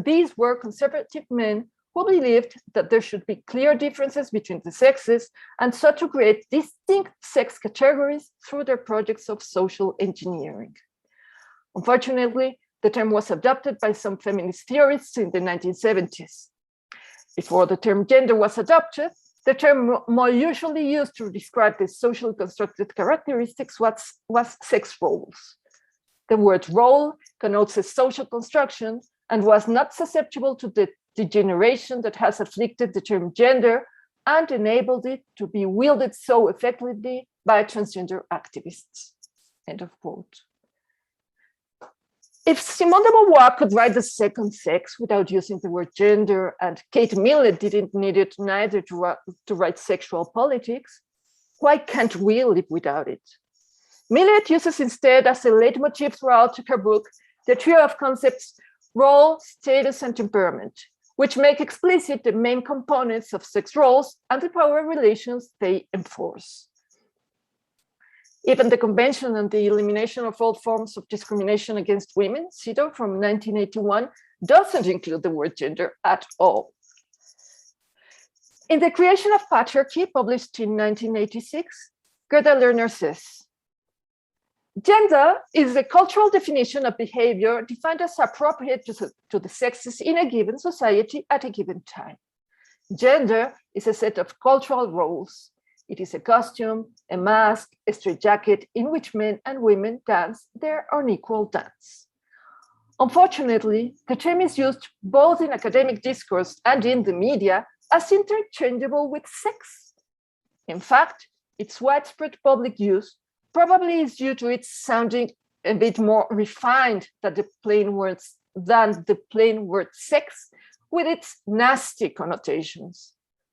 These were conservative men who believed that there should be clear differences between the sexes and sought to create distinct sex categories through their projects of social engineering. Unfortunately, the term was adopted by some feminist theorists in the 1970s. Before the term gender was adopted, the term more usually used to describe the socially constructed characteristics was sex roles. The word role connotes a social construction and was not susceptible to the degeneration that has afflicted the term gender and enabled it to be wielded so effectively by transgender activists. End of quote. If Simone de Beauvoir could write The Second Sex without using the word gender, and Kate Millett didn't need it neither to write sexual politics, why can't we live without it? Millett uses instead as a leitmotif throughout her book the trio of concepts role, status, and temperament, which make explicit the main components of sex roles and the power relations they enforce. Even the Convention on the Elimination of All Forms of Discrimination Against Women, CEDAW from 1981, doesn't include the word gender at all. In The Creation of Patriarchy, published in 1986, Gerda Lerner says, gender is a cultural definition of behavior defined as appropriate to the sexes in a given society at a given time. Gender is a set of cultural roles. It is a costume, a mask, a straitjacket in which men and women dance their unequal dance. Unfortunately, the term is used both in academic discourse and in the media as interchangeable with sex. In fact, its widespread public use probably is due to its sounding a bit more refined than the plain word sex, with its nasty connotations.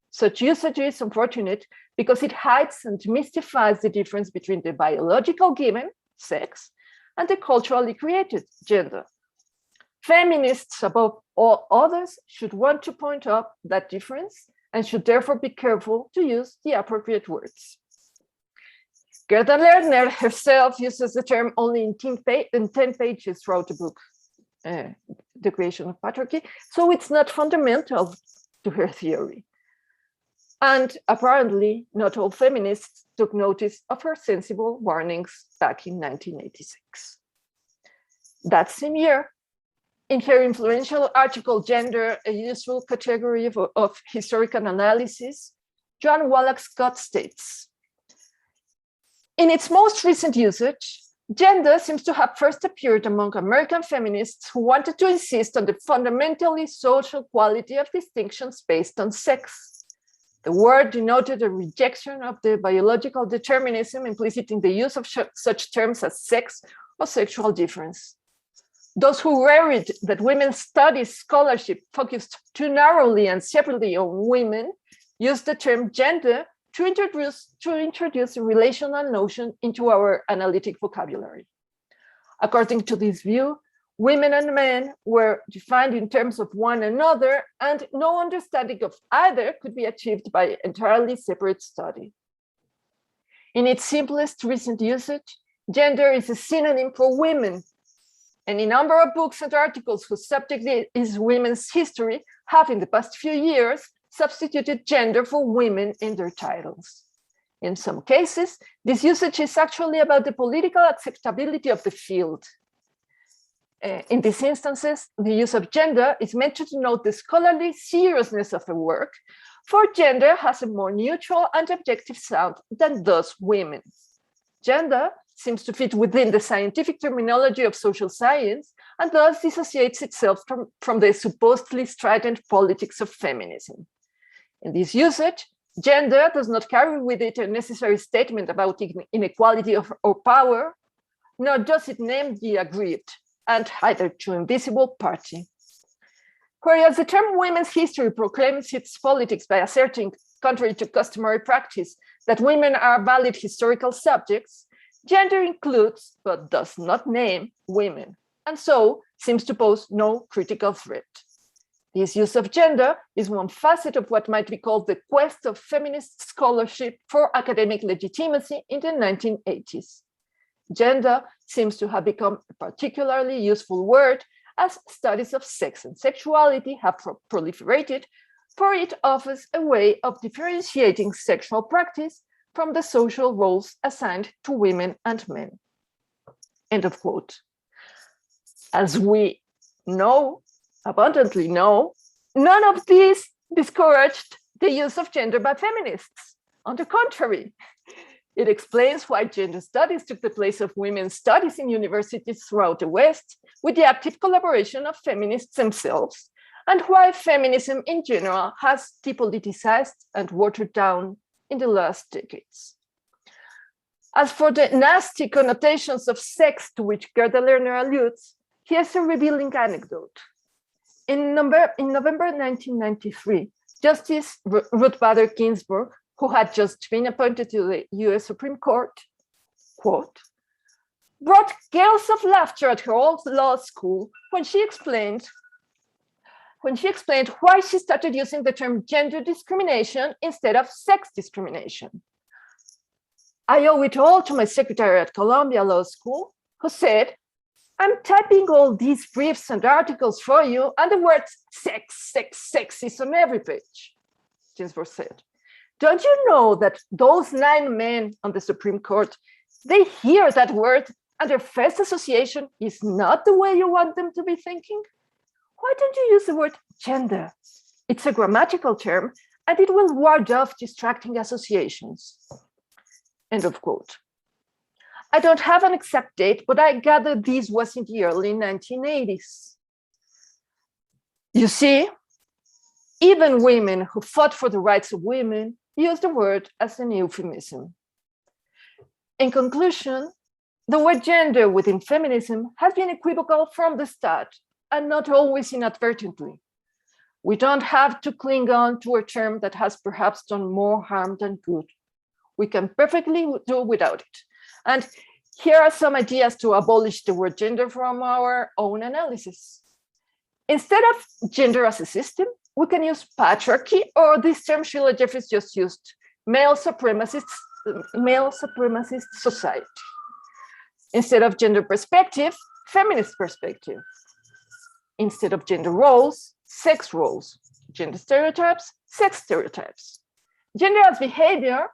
Such usage is unfortunate because it hides and mystifies the difference between the biological given, sex, and the culturally created, gender. Feminists, above all others, should want to point out that difference and should therefore be careful to use the appropriate words. Gerda Lerner herself uses the term only in 10 pages throughout the book, The Creation of Patriarchy, so it's not fundamental to her theory. And apparently, not all feminists took notice of her sensible warnings back in 1986. That same year, in her influential article, Gender, a Useful Category of Historical Analysis, Joan Wallach Scott states, in its most recent usage, gender seems to have first appeared among American feminists who wanted to insist on the fundamentally social quality of distinctions based on sex. The word denoted a rejection of the biological determinism implicit in the use of such terms as sex or sexual difference. Those who worried that women's studies scholarship focused too narrowly and separately on women used the term gender to introduce a relational notion into our analytic vocabulary. According to this view, women and men were defined in terms of one another, and no understanding of either could be achieved by entirely separate study. In its simplest recent usage, gender is a synonym for women, and a number of books and articles whose subject is women's history have in the past few years substituted gender for women in their titles. In some cases, this usage is actually about the political acceptability of the field. In these instances, the use of gender is meant to denote the scholarly seriousness of a work, for gender has a more neutral and objective sound than does women. Gender seems to fit within the scientific terminology of social science and thus dissociates itself from the supposedly strident politics of feminism. In this usage, gender does not carry with it a necessary statement about inequality or power, nor does it name the aggrieved and hitherto invisible party. Whereas the term women's history proclaims its politics by asserting, contrary to customary practice, that women are valid historical subjects, gender includes, but does not name, women, and so seems to pose no critical threat. This use of gender is one facet of what might be called the quest of feminist scholarship for academic legitimacy in the 1980s. Gender seems to have become a particularly useful word as studies of sex and sexuality have proliferated, for it offers a way of differentiating sexual practice from the social roles assigned to women and men. End of quote. As we know, abundantly know, none of these discouraged the use of gender by feminists. On the contrary, it explains why gender studies took the place of women's studies in universities throughout the West with the active collaboration of feminists themselves, and why feminism in general has depoliticized and watered down in the last decades. As for the nasty connotations of sex to which Gerda Lerner alludes, here's a revealing anecdote. In November 1993, Justice Ruth Bader Ginsburg, who had just been appointed to the US Supreme Court, quote, brought gales of laughter at her old law school when she explained why she started using the term gender discrimination instead of sex discrimination. I owe it all to my secretary at Columbia Law School, who said, I'm typing all these briefs and articles for you, and the word sex is on every page, Ginsburg said. Don't you know that those 9 men on the Supreme Court, they hear that word and their first association is not the way you want them to be thinking? Why don't you use the word gender? It's a grammatical term, and it will ward off distracting associations. End of quote. I don't have an exact date, but I gather this was in the early 1980s. You see, even women who fought for the rights of women use the word as an euphemism. In conclusion, the word gender within feminism has been equivocal from the start, and not always inadvertently. We don't have to cling on to a term that has perhaps done more harm than good. We can perfectly do without it. And here are some ideas to abolish the word gender from our own analysis. Instead of gender as a system, we can use patriarchy, or this term Sheila Jeffreys just used, male supremacist society. Instead of gender perspective, feminist perspective. Instead of gender roles, sex roles. Gender stereotypes, sex stereotypes. Gender as behavior,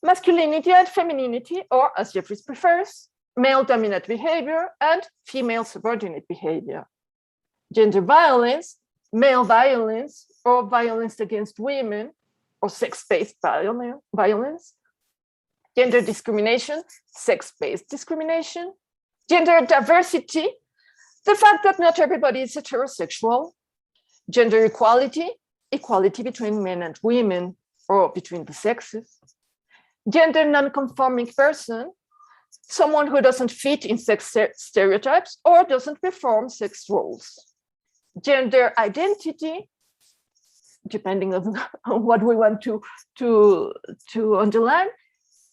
masculinity and femininity, or as Jeffreys prefers, male dominant behavior and female subordinate behavior. Gender violence, male violence, or violence against women, or sex-based violence. Gender discrimination, sex-based discrimination. Gender diversity, the fact that not everybody is heterosexual. Gender equality, equality between men and women, or between the sexes. Gender non-conforming person, someone who doesn't fit in sex stereotypes or doesn't perform sex roles. Gender identity, depending on what we want to underline,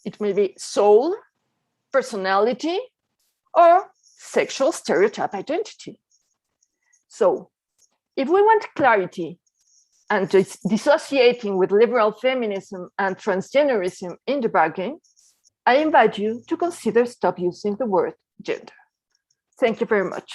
it may be soul, personality, or sexual stereotype identity. So if we want clarity and dissociating with liberal feminism and transgenderism in the bargain, I invite you to consider stop using the word gender. Thank you very much.